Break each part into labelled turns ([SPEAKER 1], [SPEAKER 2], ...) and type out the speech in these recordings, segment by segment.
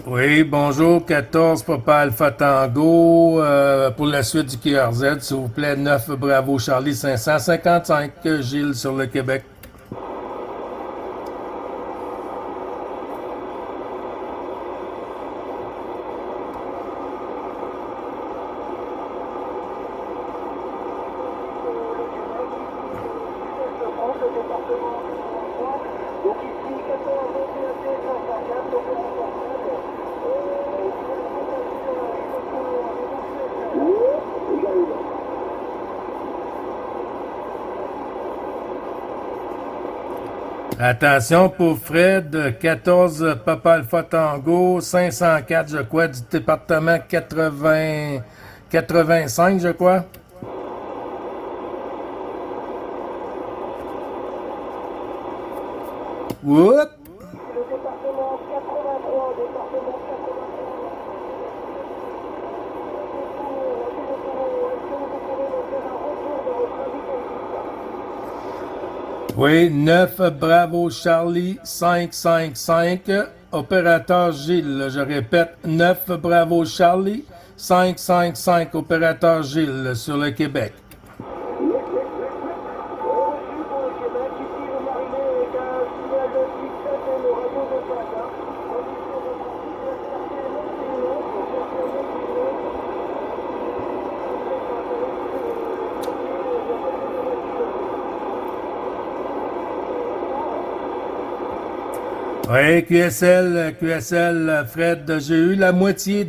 [SPEAKER 1] Oui, bonjour, 14 Papa Alpha Tango, pour la suite du QRZ, s'il vous plaît, 9 Bravo Charlie 555, Gilles sur le Québec. Attention pour Fred, 14 Papa Alpha Tango, 504, je crois, du département 80, 85, je crois. Whoop! Oui, 9 Bravo Charlie 555, opérateur Gilles. Je répète, 9 Bravo Charlie 555, opérateur Gilles sur le Québec. Oui, QSL, Fred, j'ai eu la moitié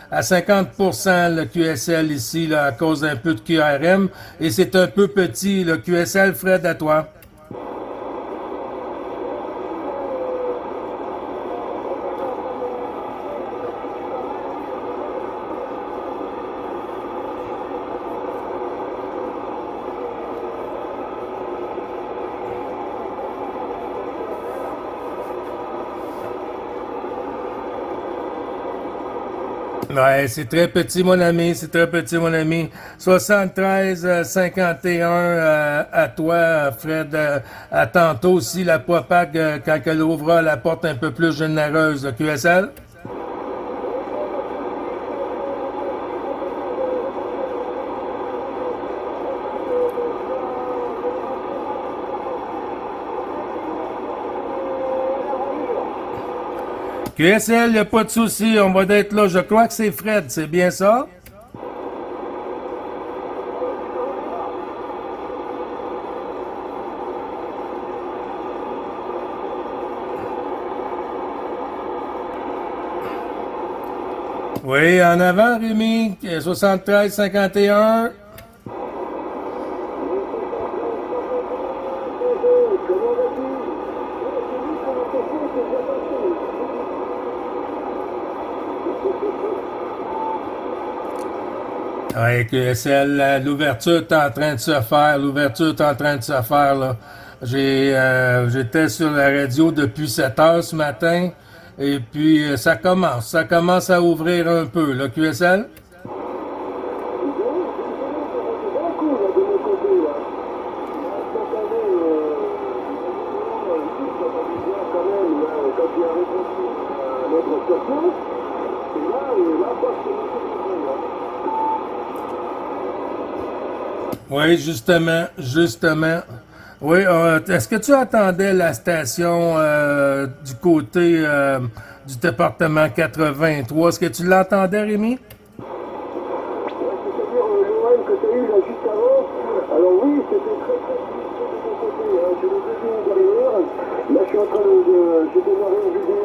[SPEAKER 1] à 50% le QSL ici, là, à cause d'un peu de QRM, et c'est un peu petit, le QSL, Fred, à toi. Ouais, c'est très petit, mon ami, c'est très petit, mon ami. 73 51 à toi, Fred. À tantôt aussi, la Popac, quand elle ouvrira la porte un peu plus généreuse, le QSL. QSL, il n'y a pas de souci, on va être là. Je crois que c'est Fred, c'est bien ça? Oui, en avant, Rémi, 73 51. Ouais, QSL, l'ouverture est en train de se faire. L'ouverture est en train de se faire, là. J'étais sur la radio depuis 7 heures ce matin. Et puis, ça commence à ouvrir un peu, là, QSL. Oui, justement. Oui, est-ce que tu attendais la station du côté du département 83? Est-ce que tu l'entendais, Rémi?
[SPEAKER 2] C'est-à-dire l'OM que tu as eu là juste avant, alors oui, c'était très très difficile de mon côté, hein. J'ai le deuxième derrière, là je suis en train j'ai démarré une vidéo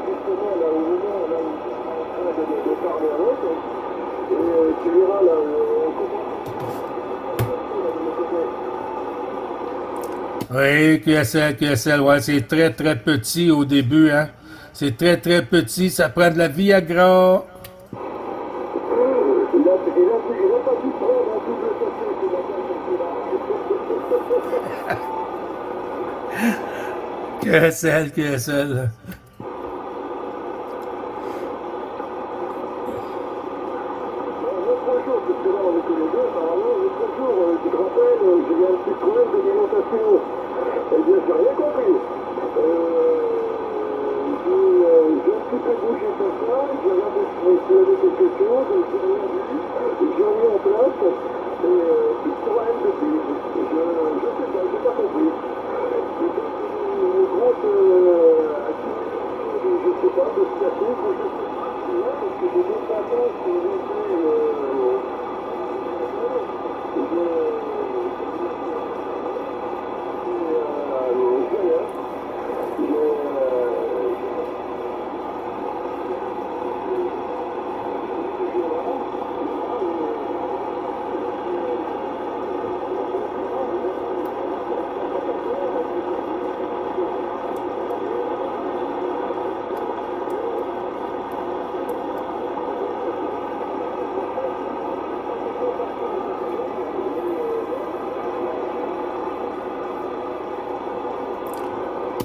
[SPEAKER 2] justement là au moment là où je suis en train de parler avec, et tu verras là,
[SPEAKER 1] Oui, QSL, ouais, c'est très très petit au début, hein. C'est très très petit, ça prend de la Viagra.
[SPEAKER 2] il a pas dû prendre un double café, c'est la
[SPEAKER 1] QSL.
[SPEAKER 2] l'autre jour, parce que là on était les deux, apparemment, l'autre jour, tu te rappelles, j'ai eu un petit problème d'alimentation. Eh bien, j'ai rien compris. J'ai un petit peu de fois, j'ai regardé s'il y avait quelque chose, j'ai rien vu, j'ai mis en place, et plus de problème depuis. Je sais pas, j'ai pas compris. Peut-être une grosse activité, je sais pas, de ce café, que je sais pas, parce que j'ai des vacances qui ont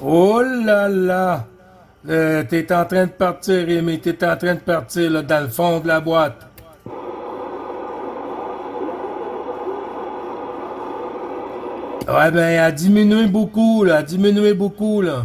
[SPEAKER 1] Oh là là! T'es en train de partir, Rémi. T'es en train de partir là, dans le fond de la boîte. Ouais, ben, elle a diminué beaucoup, là. Elle a diminué beaucoup, là.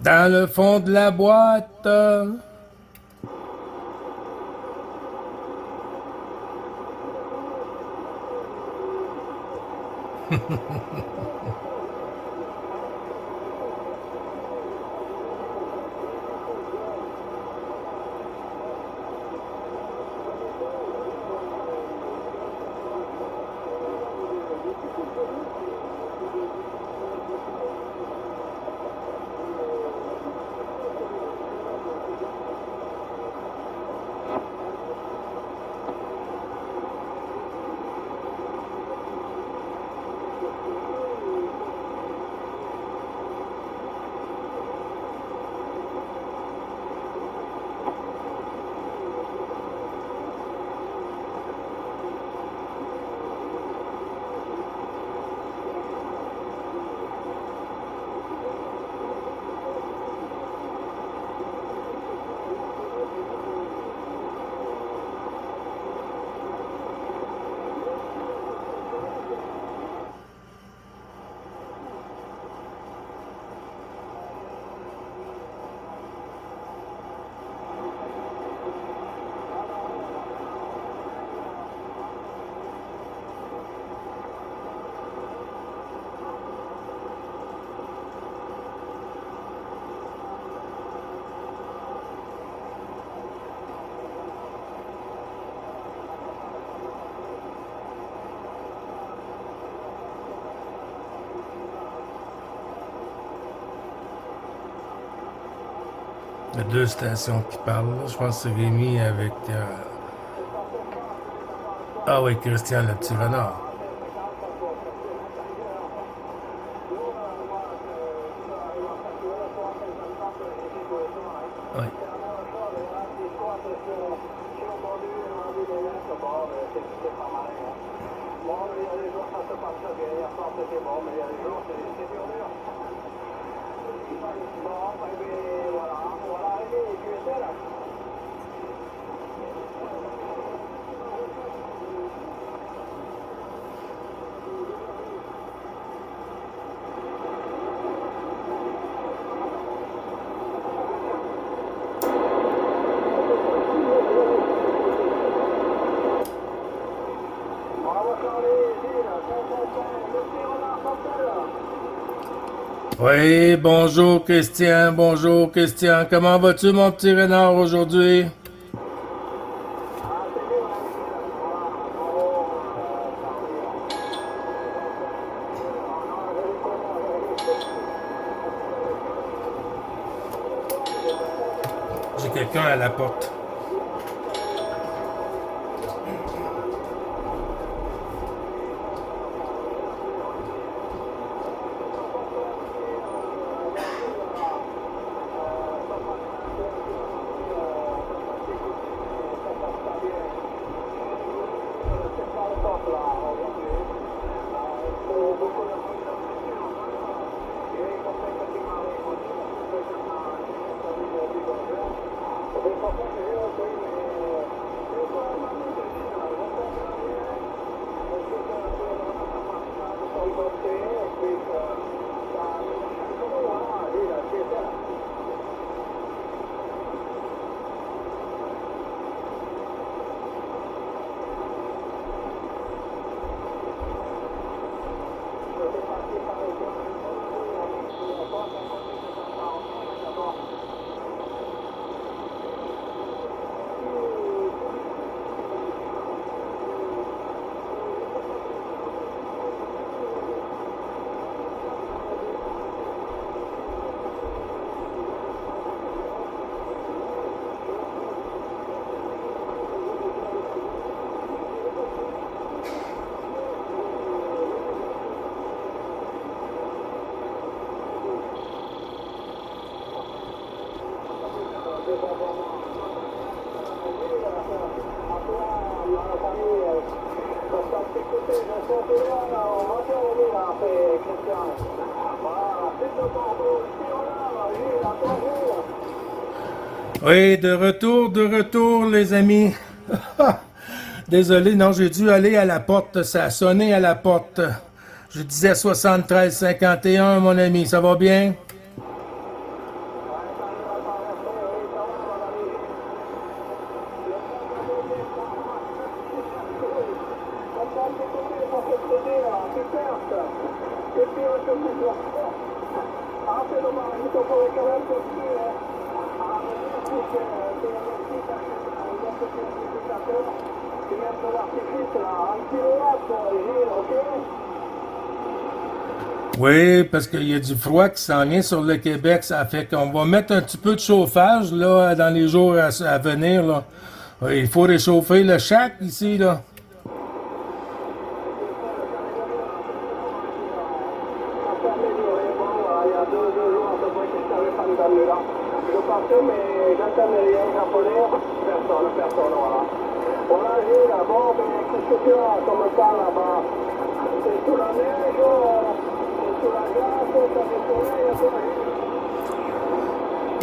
[SPEAKER 1] Dans le fond de la boîte. Il y a deux stations qui parlent. Là. Je pense que c'est Rémi avec... Ah oui, Christian, le petit renard. Oui. Oui, bonjour Christian, bonjour Christian. Comment vas-tu mon petit renard aujourd'hui? J'ai quelqu'un à la porte. Oui, de retour, les amis. Désolé, non, j'ai dû aller à la porte. Ça a sonné à la porte. Je disais 73-51, mon ami. Ça va bien? Oui, parce qu'il y a du froid qui s'en vient sur le Québec. Ça fait qu'on va mettre un petit peu de chauffage là, dans les jours à venir. Là. Oui, il faut réchauffer le chac ici. Là.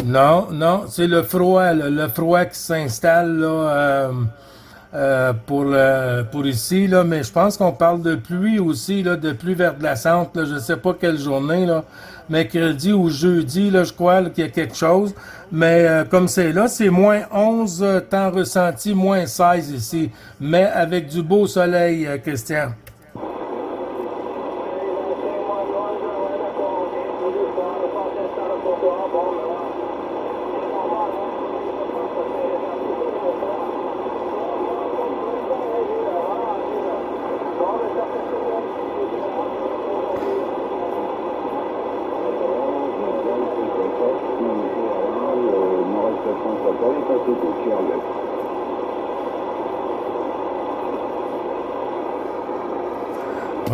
[SPEAKER 1] Non, non, c'est le froid, là, le froid qui s'installe là, pour ici, là, mais je pense qu'on parle de pluie aussi, là, de pluie verglaçante, là, je ne sais pas quelle journée, là, mercredi ou jeudi, là, je crois là, qu'il y a quelque chose, mais comme c'est là, c'est -11 temps ressenti, -16 ici, mais avec du beau soleil, Christian.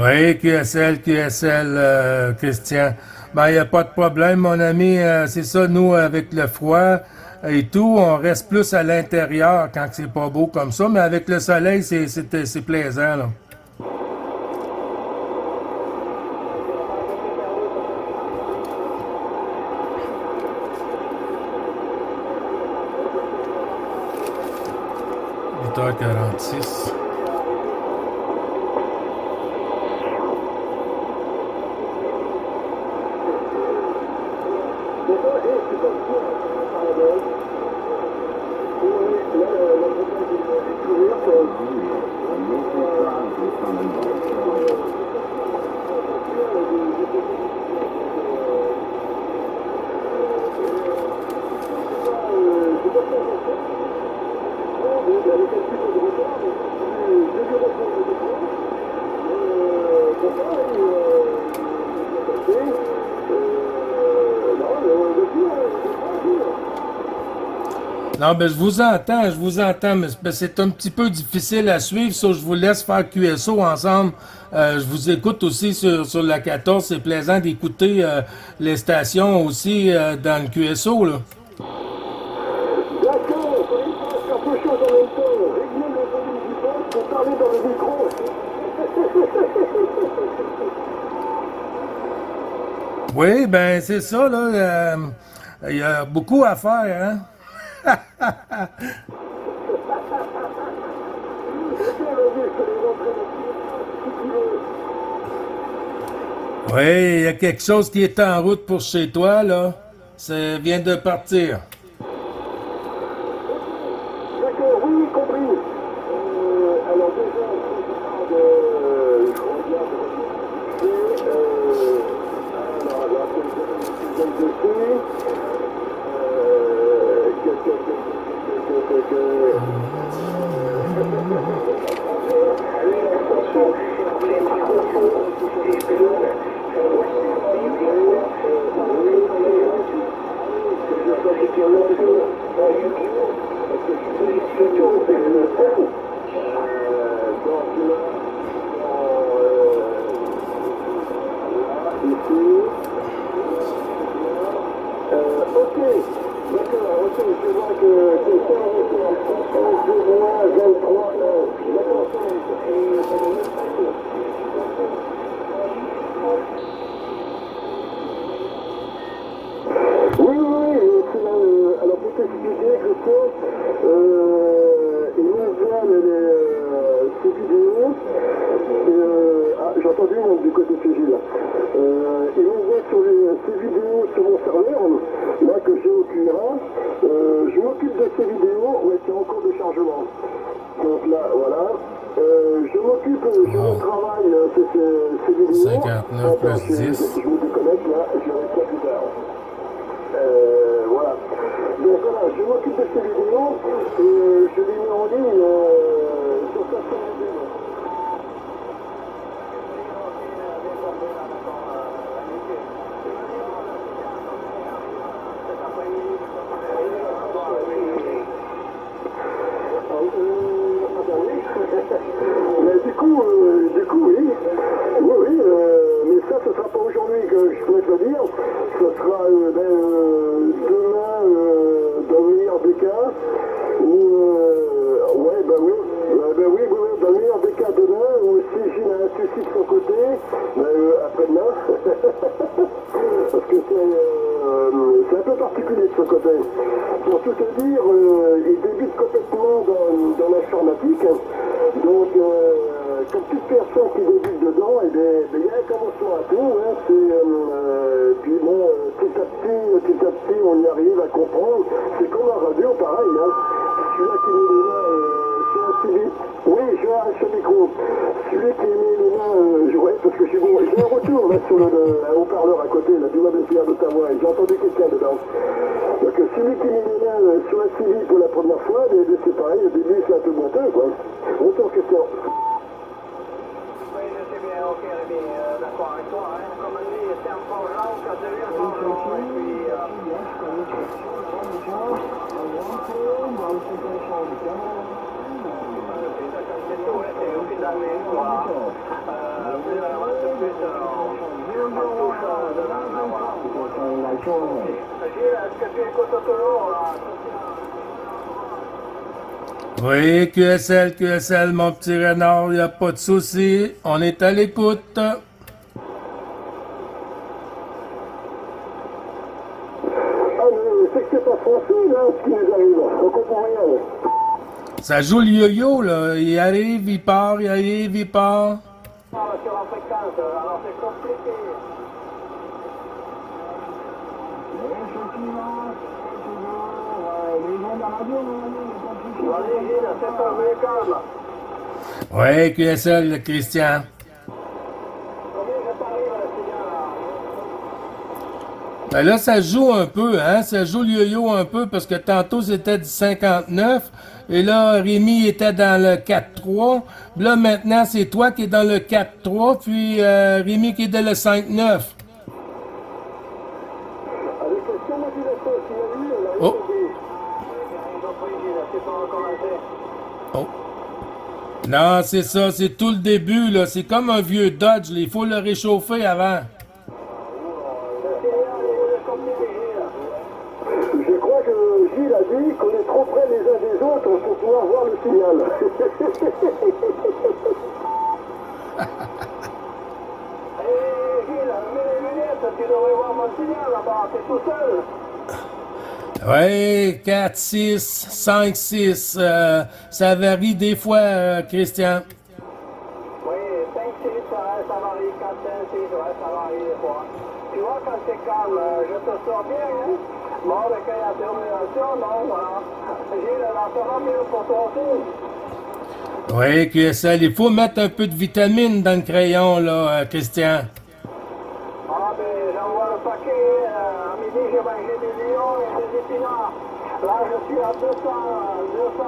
[SPEAKER 1] Oui, QSL, Christian. Ben, il n'y a pas de problème, mon ami. C'est ça, nous, avec le froid et tout, on reste plus à l'intérieur quand c'est pas beau comme ça, mais avec le soleil, c'est plaisant, là. Huit heures 46. Non, ben je vous entends, mais c'est un petit peu difficile à suivre, ça, je vous laisse faire QSO ensemble. Je vous écoute aussi sur la 14, c'est plaisant d'écouter les stations aussi dans le QSO, là.
[SPEAKER 2] D'accord, il faut faire deux choses en même temps. Régler le volume du poste pour parler dans le micro.
[SPEAKER 1] Oui, ben c'est ça, là. Il y a beaucoup à faire, hein?
[SPEAKER 2] Ok, vas-y, je te les entraîne si tu veux.
[SPEAKER 1] Oui, il y a quelque chose qui est en route pour chez toi, là. Ça vient de partir.
[SPEAKER 2] D'accord, oui, compris. Alors déjà, je regarde, je regarde, alors, c'est le dossier. Ok, d'accord, ok, je vois que c'est ça, je vois 23, d'accord, oui, c'est là, alors pour t'expliquer, Christophe, il nous envoie ces vidéos, j'ai entendu du côté de Gilles, là. Il envoie sur ces vidéos sur mon serveur, là que j'ai au QRA, je m'occupe de ces vidéos, ouais, c'est en cours de chargement. Donc là, voilà. Je m'occupe, je retravaille ces vidéos.
[SPEAKER 1] 59 plus 10.
[SPEAKER 2] Je me déconnecte là, je réponds plus tard. Voilà. Donc voilà, je m'occupe de ces vidéos et je les mets en ligne sur sa chaîne YouTube. Mais du coup, oui. Oui, mais ça, ce sera pas aujourd'hui que je pourrais te le dire. Ce sera demain, dans le meilleur des cas, ou, ouais, ben oui, dans le meilleur des cas demain, ou si j'ai un souci de son côté, après-demain. Parce que c'est un peu particulier de ce côté. Pour tout te dire, il débute complètement dans l'informatique. Donc, comme toute personne qui débute dedans, il y a un commencement à tout. Hein, puis bon, petit à petit, on y arrive à comprendre. C'est comme la radio, pareil. Hein. Celui-là qui met les mains sur un CV. Oui, je arrête ce micro. Celui qui met les mains, ouais, parce que j'ai un retour là sur le haut-parleur à côté, là, du WPR d'Ottawa, et j'ai entendu quelqu'un dedans. Donc celui qui met les mains sur un CV pour la première fois, c'est pareil, au début c'est un peu boiteux, quoi. Retour question.
[SPEAKER 3] Oui, je sais bien, ok, Rémi, d'accord avec toi, hein. Comme on dit, c'est un forgeron, quand j'ai vu un forgeron, et puis... c'est au fil d'année, voilà. Plus on avance, plus on touche dedans, voilà. Gilles, est-ce que tu écoutes toujours, là?
[SPEAKER 1] Oui, QSL, mon petit renard, il n'y a pas de souci. On est à l'écoute.
[SPEAKER 2] Ah, mais c'est que c'est pas français, là, ce qui nous arrive. On comprend rien.
[SPEAKER 1] Ça joue le yo-yo, là. Il arrive, il part, il arrive, il part.
[SPEAKER 3] Sur la fréquence, alors c'est compliqué. Allez, Gilles, c'est pas vrai, calme.
[SPEAKER 1] Oui, QSL, Christian.
[SPEAKER 3] Combien je t'arrive le signal là?
[SPEAKER 1] Ben là, ça joue un peu, hein? Ça joue le yo-yo un peu parce que tantôt c'était du 59 et là, Rémi était dans le 4-3. Là, maintenant, c'est toi qui es dans le 4-3 puis Rémi qui est dans le 5-9.
[SPEAKER 2] Avec question modulation, s'il y a eu, elle a
[SPEAKER 1] Oh,
[SPEAKER 3] Ils ont pris, c'est pas recommencé.
[SPEAKER 1] oh. Non, c'est ça, c'est tout le début, là. C'est comme un vieux Dodge, là. Il faut le réchauffer avant.
[SPEAKER 3] Le signal est compliqué, Gilles.
[SPEAKER 2] Je crois que Gilles a dit qu'on est trop près les uns des autres pour pouvoir voir le signal.
[SPEAKER 3] Hé, Gilles, mets les lunettes, tu devrais voir mon signal là-bas, t'es tout seul.
[SPEAKER 1] Oui, 4, 6, 5, 6. Ça varie des fois, Christian.
[SPEAKER 3] Oui, 5, 6, ça varie, 4, 5, 6, ouais, ça varie des fois. Tu vois, quand c'est calme, je te sors bien, hein. Bon, mais quand il y a termination, non, voilà. Gilles, là, ça va mieux pour toi aussi.
[SPEAKER 1] Oui, QSL, il faut mettre un peu de vitamine dans le crayon, là, Christian.
[SPEAKER 3] Ah, ben, j'envoie le paquet. À midi, j'ai mangé des lions et des épinards. Là, je suis à 200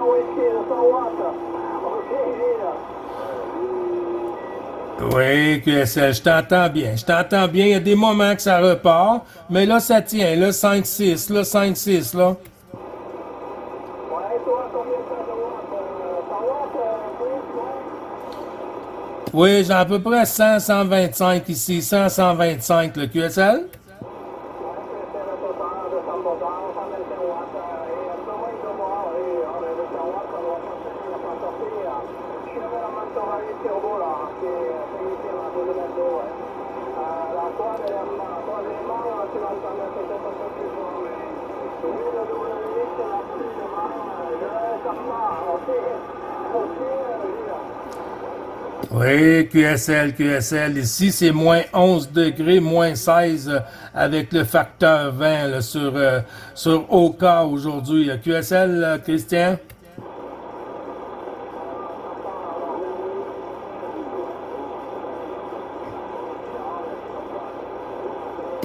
[SPEAKER 3] whisky, 200 watts. Ok, Gilles.
[SPEAKER 1] Oui, QSL, je t'entends bien. Je t'entends bien. Il y a des moments que ça repart, mais là, ça tient. Là, 5-6, là, 5-6, là.
[SPEAKER 3] Ouais, toi, combien t'as de watts 100 watts, plus, ouais.
[SPEAKER 1] Oui, j'ai à peu près 100, 125 ici. 100, 125, le QSL.
[SPEAKER 3] Ouais, c'est le total de 100%, 125 watts. Et un peu moins de moi, oui. On est de 100 watts, ça doit pas sortir. Je suis avec la Mantovali Turbo, là, qui est ici, là, 2 mètres d'eau, ouais. La troisièmement, tu l'entendais peut-être un peu plus fort, mais oui, le W8, la pluie devant, je laisse à part, ok, Gilles.
[SPEAKER 1] Oui, QSL, QSL. Ici, c'est moins 11 degrés, moins 16 avec le facteur 20 là, sur OK aujourd'hui. QSL, Christian?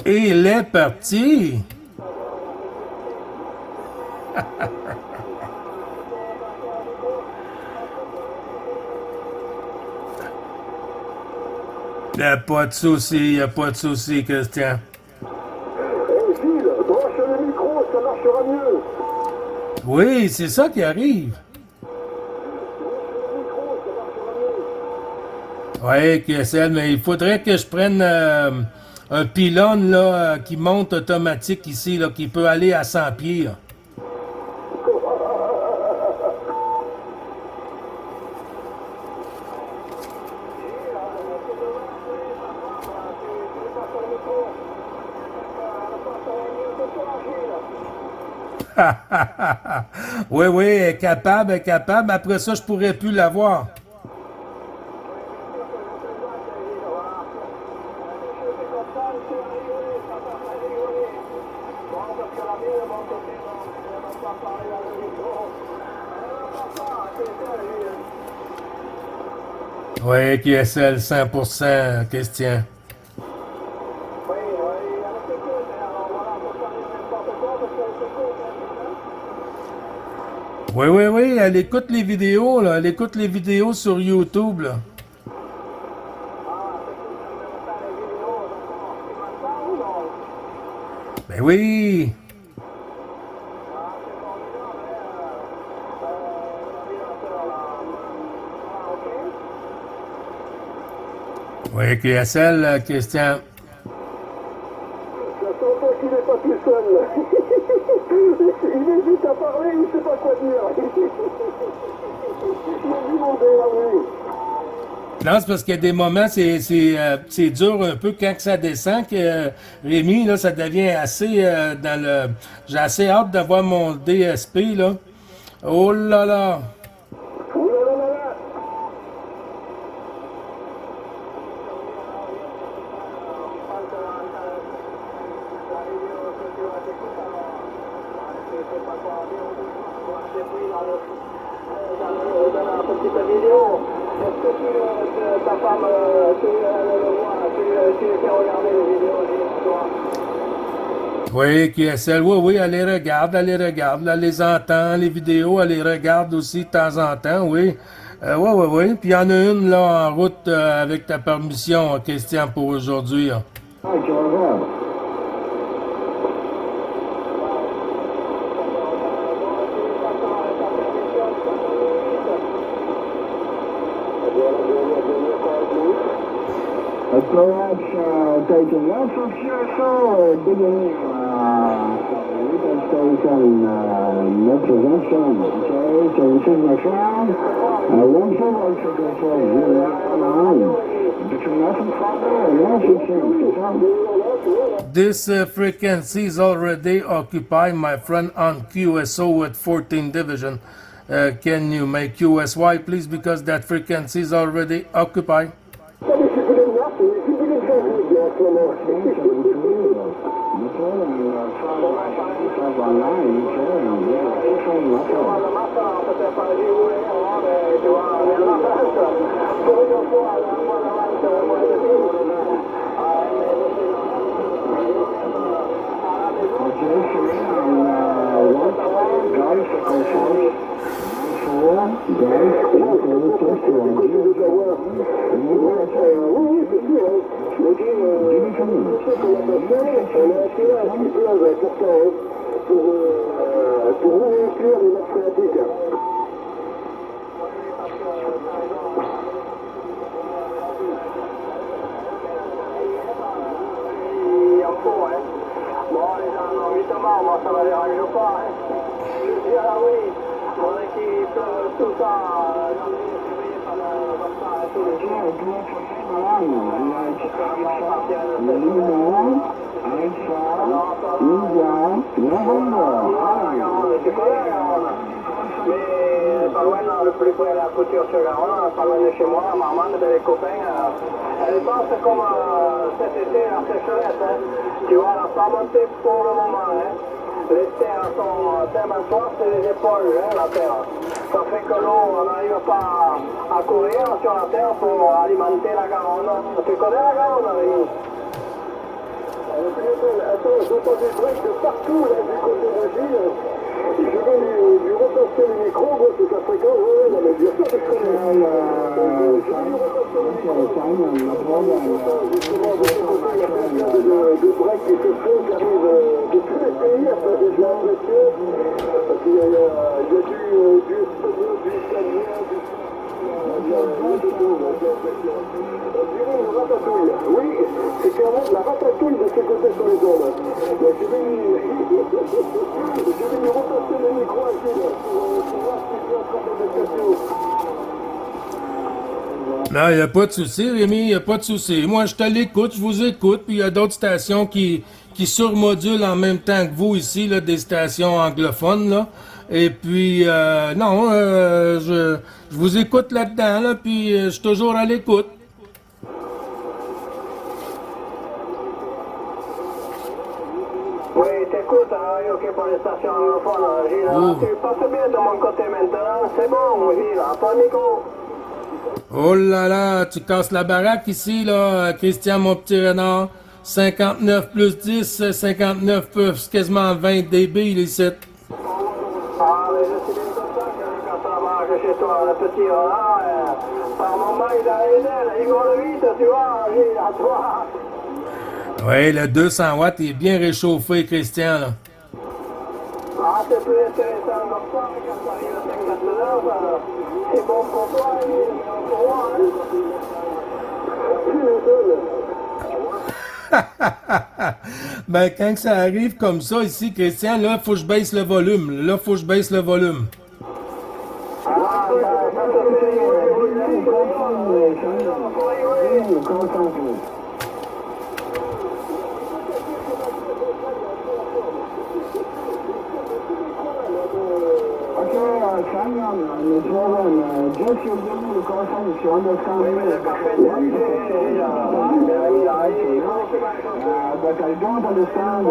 [SPEAKER 1] Et il est parti. Il n'y a pas de souci, il n'y a pas de souci, Christian.
[SPEAKER 2] Hey Gilles, branche le micro, ça marchera mieux.
[SPEAKER 1] Oui, c'est ça qui arrive.
[SPEAKER 2] Branche le micro, ça marchera mieux.
[SPEAKER 1] Oui, QSL, mais il faudrait que je prenne un pylône là, qui monte automatique ici, là, qui peut aller à 100 pieds. Là. Oui, oui, elle est capable, elle est capable. Après ça, je pourrais plus l'avoir. Oui, QSL 100%, Christian. Oui, oui, oui, elle écoute les vidéos, là. Elle écoute les vidéos sur YouTube, là. Ben oui! Oui, QSL, Christian.
[SPEAKER 2] Je sens pas qu'il n'est pas tout seul. Il hésite à parler, il ne sait pas quoi dire. Il a demandé à oui.
[SPEAKER 1] Non, c'est parce qu'il y a des moments, c'est dur un peu quand que ça descend, que Rémi, là, ça devient assez dans le... J'ai assez hâte d'avoir mon DSP, là. Oh là là!
[SPEAKER 2] Ouh là là là là.
[SPEAKER 3] Dans la petite vidéo, est-ce que ta femme, tu le vois, tu fais regarder les vidéos toi?
[SPEAKER 1] Oui, oui, elle les regarde, elle les entend, les vidéos, elle les regarde aussi de temps en temps, oui. Oui. Puis il y en a une là en route avec ta permission, Christian, pour aujourd'hui. Là.
[SPEAKER 2] Ah, tu regardes. Perhaps taking lots of fuel, beginning little station representation. Okay, so this is my friend. One for one to control 099. Between us and Father and us,
[SPEAKER 1] This frequency is already occupied, my friend, on QSO at 14th Division. Can you make QSY, please, because that frequency is already occupied?
[SPEAKER 2] pour inclure les maths créatiques.
[SPEAKER 3] Bon, les gens, évidemment, moi ça ne me dérange pas. Je dis, ah oui, mon équipe, tout ça, j'en ai surveillé par ça et tous les jours. Tu connais la Garonne? Mais pas loin, le plus près de la couture sur Garonne, pas loin de chez moi, maman, de les copains, elle passe comme cet été la sécheresse. Hein. Tu vois, elle n'a pas monté pour le moment. Hein. Les terres sont tellement soif, c'est les épaules, hein, la terre. Ça fait que l'eau, on n'arrive pas à courir sur la terre pour alimenter la Garonne. Tu connais la Garonne, Rémi?
[SPEAKER 2] Attends, j'entends des breaks de partout là du côté de Gilles. Je vais lui repasser le micro, moi c'est sa fréquence, ouais, non mais bien sûr que je connais. Je vais lui repasser le micro. Justement, de ce côté, il y a plein de breaks qui se font, qui arrivent de tous les pays, enfin j'ai l'impression. Parce qu'il y a du espagnol, du italien, une ratatouille. Oui, c'est clairement la ratatouille de ce côté sur les ondes. Je vais lui repasser le micro à Gilles pour voir ce qu'il est en train de discuter.
[SPEAKER 1] Non, il n'y a pas de souci, Rémi, il n'y a pas de souci. Moi, je te l'écoute, je vous écoute, puis il y a d'autres stations qui surmodulent en même temps que vous ici, là, des stations anglophones, là. Et puis, je vous écoute là-dedans, là, puis je suis toujours à l'écoute.
[SPEAKER 3] Oui, t'écoutes, hein, ok pour les stations anglophones, Gilles. Tu passes bien de mon côté maintenant, c'est bon, Gilles, à ton micro.
[SPEAKER 1] Oh là là, tu casses la baraque ici, là, Christian, mon petit renard. 59 plus 10, 59 plus quasiment 20 dB, ici.
[SPEAKER 3] Ah, mais je suis bien content que quand ça marche chez toi, le petit renard, par moment il a les ailes, il vole vite, tu vois, Gilles, à toi.
[SPEAKER 1] Oui, le 200 watts est bien réchauffé, Christian, là.
[SPEAKER 3] Ah, c'est plus intéressant comme ça, mais quand ça arrive à 59, c'est bon pour toi, Gilles, mais pour moi,
[SPEAKER 1] Ben, quand ça arrive comme ça ici, Christian, là, faut que je baisse le volume. Là, faut que je baisse le volume.
[SPEAKER 3] Ah, ça te fait
[SPEAKER 2] But I don't understand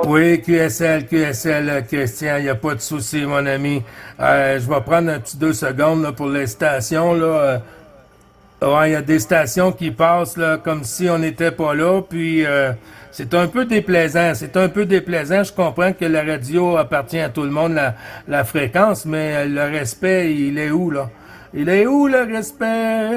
[SPEAKER 1] Oui, QSL, Christian, il n'y a pas de souci, mon ami. Je vais prendre un petit 2 secondes là, pour les stations. Là. Ouais, il y a des stations qui passent là, comme si on n'était pas là, puis c'est un peu déplaisant. C'est un peu déplaisant. Je comprends que la radio appartient à tout le monde, la fréquence, mais le respect, il est où, là? Il est où, le respect?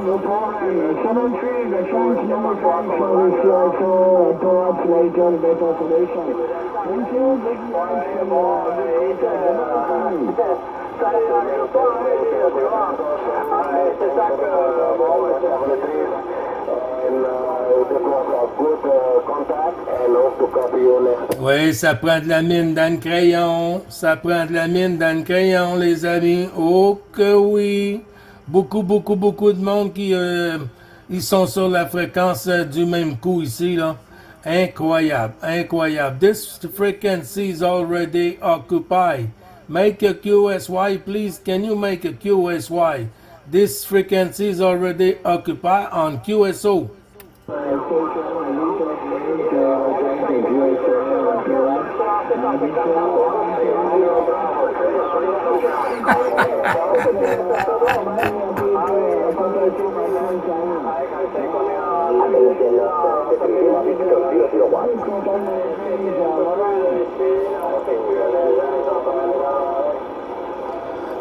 [SPEAKER 2] No problem. 73, the French number 5 service also perhaps later better solution. Thank you, big much from
[SPEAKER 3] Ça n'arrive pas, tu vois. C'est ça que, bon,
[SPEAKER 1] Oui, ça prend de la mine dans le crayon. Ça prend de la mine dans le crayon, les amis. Oh que oui. Beaucoup de monde qui ils sont sur la fréquence du même coup ici, là. Incroyable, incroyable. This frequency is already occupied. Make a QSY, please. Can you make a QSY? This frequency is already occupied on QSO.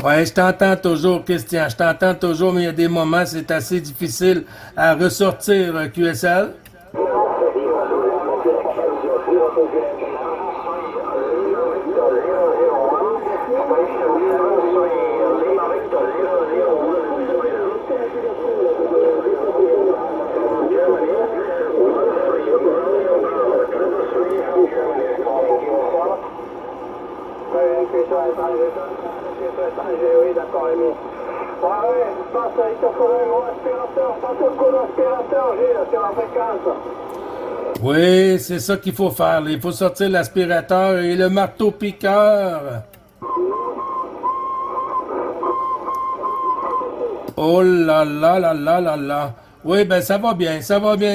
[SPEAKER 1] Ouais, je t'entends toujours, Christian. Je t'entends toujours, mais il y a des moments, c'est assez difficile à ressortir, QSL.
[SPEAKER 3] Oui, d'accord, Amy. Ouais, passe, il te faut un gros aspirateur, passe le coup d'aspirateur, Gilles, sur la fréquence.
[SPEAKER 1] Oui, c'est ça qu'il faut faire. Il faut sortir l'aspirateur et le marteau-piqueur. Oh là là là là là là. Oui, ben ça va bien,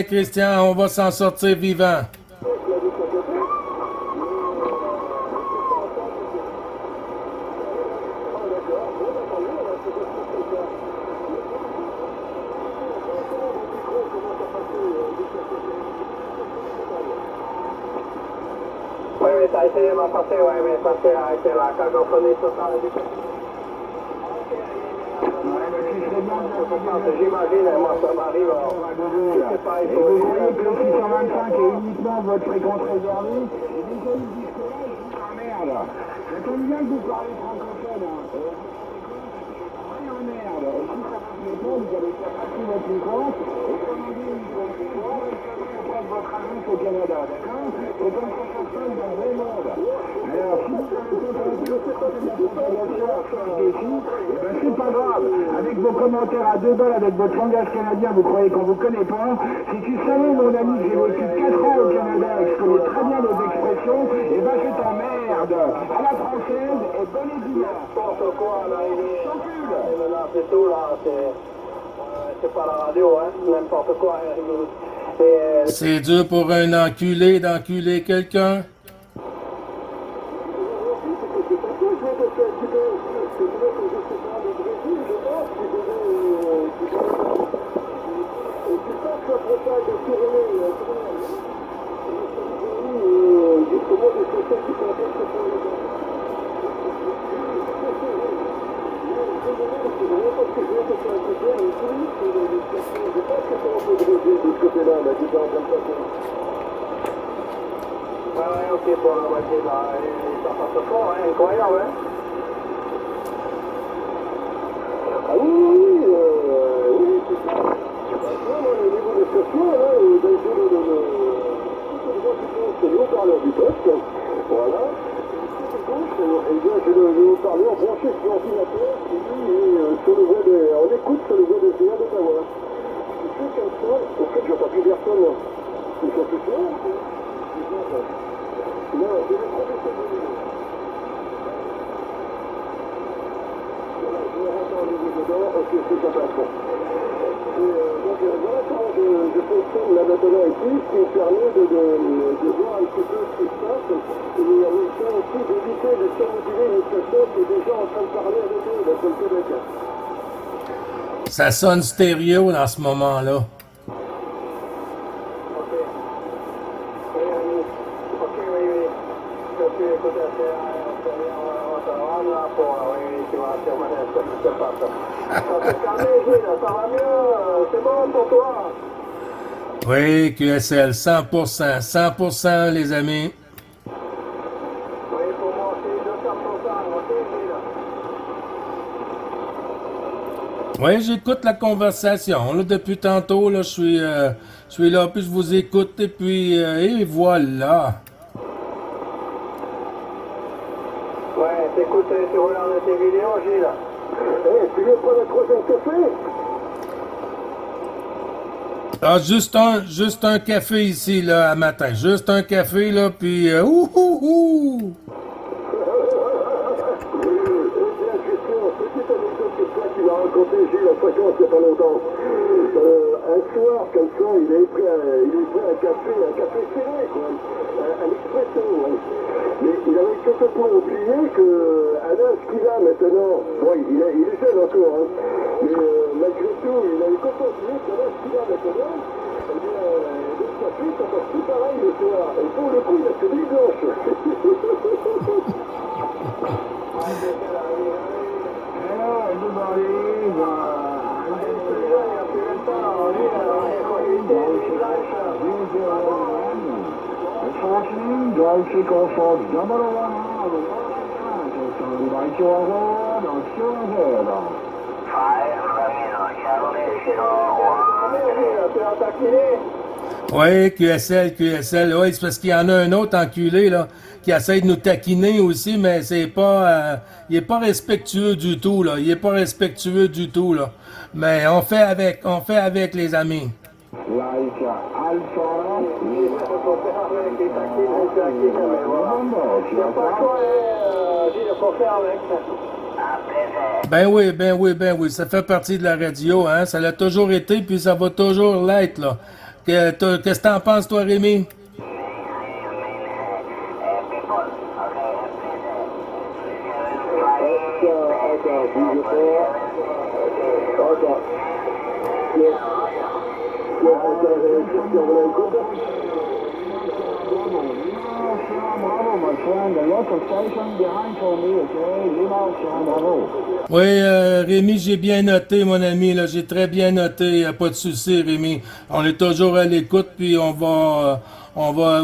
[SPEAKER 1] Christian. On va s'en sortir vivant.
[SPEAKER 3] Oui, ça a essayé de m'en passer, oui, mais ça c'est avec la cagophonie totale du j'imagine, moi ça m'arrive, je sais pas, il faut...
[SPEAKER 2] Vous voyez que le 625 est uniquement votre fréquence réservée, et dès que vous dites que là, je dis, ah merde, j'attends bien que vous parlez francophone, en merde, et si ça ne plaît pas, vous allez faire passer votre fréquence, et commander une fréquence, et passe votre annonce au Canada, d'accord? Et comme ça, ça se passe dans le vrai monde. Alors, si vous avez eh ben c'est pas grave. Avec vos commentaires à 2 balles, avec votre langage canadien, vous croyez qu'on vous connaît pas. Si tu savais, mon ami, que j'ai vécu 4 ans au Canada et que je connais très bien nos expressions, eh ben je t'emmerde. À la française et bonne édition.
[SPEAKER 3] N'importe quoi, là, il est... Là, c'est tout, là, c'est pas la radio, hein, n'importe quoi.
[SPEAKER 1] C'est dur pour un enculé d'enculer quelqu'un.
[SPEAKER 3] Ouais, ok, bon, on va dire, là, ça passe fort, hein, incroyable, hein.
[SPEAKER 2] Ah oui, c'est ça. Au niveau des stations, là, dans le haut-parleur du poste, voilà. Et bien, j'ai le haut-parleur branché sur l'ordinateur qui lui est sur le voie des... On écoute sur le voie des CA d'Ottawa. Je fais comme ça, en fait, j'entends plus personne. Ils sont tous là, non, je vais trouver ça. dedans, ok, c'est sa place. Bon. Donc voilà comment je fonctionne là maintenant ici, ce qui me permet de voir un petit peu ce qui se passe et en même temps aussi d'éviter de stimuler une situation qui est déjà en train de parler avec eux, dans le Québec.
[SPEAKER 1] Ça sonne stéréo dans ce moment-là.
[SPEAKER 3] Ok. Ok, oui. Tu écoutes assez, on va rendre là pour, oui, tu vas terminer ce qui se passe. Ça s'est calmé, Gilles, ça va mieux, c'est bon pour toi.
[SPEAKER 1] Oui, QSL, 100%, 100%, les amis.
[SPEAKER 3] Oui, pour moi aussi, 200%, ok, Gilles.
[SPEAKER 1] Oui, j'écoute la conversation. Là, depuis tantôt, là, je suis là, puis je vous écoute, et puis, et voilà.
[SPEAKER 3] Ouais, t'écoutes, tu regardes tes vidéos, Gilles.
[SPEAKER 2] Eh, tu veux prendre un troisième café?
[SPEAKER 1] Ah, juste un café ici, là, à matin. Juste un café, là, puis, ouh.
[SPEAKER 2] Petite anecdote que toi qui m'as raconté, Gilles, la fréquence il n'y a pas longtemps. Un soir, comme ça, il est pris un café serré, quoi. Un expresso, ouais. Mais il avait complètement oublié qu'à l'âge qu'il a maintenant, bon, il est jeune encore, hein, mais malgré tout, il avait complètement oublié qu'à l'âge qu'il a maintenant, eh bien, le café, ça passe tout pareil le soir. Et pour le coup, il a fait des blanches.
[SPEAKER 3] Hello, everybody.
[SPEAKER 1] Oui, QSL, oui, c'est parce qu'il y en a un autre enculé, là, qui essaie de nous taquiner aussi, mais c'est pas, il est pas respectueux du tout, là, il est pas respectueux du tout, là. Mais on fait avec les amis.
[SPEAKER 3] Like Alpha, il faut faire avec les taquines, mais voilà. Il n'y a pas quoi, il faut faire avec.
[SPEAKER 1] Ben oui, ça fait partie de la radio, hein, ça l'a toujours été, puis ça va toujours l'être, là. Qu'est-ce que t'en penses, toi, Rémi? Oui, Rémi, j'ai bien noté, mon ami, là, j'ai très bien noté, pas de souci, Rémi. On est toujours à l'écoute, puis on va.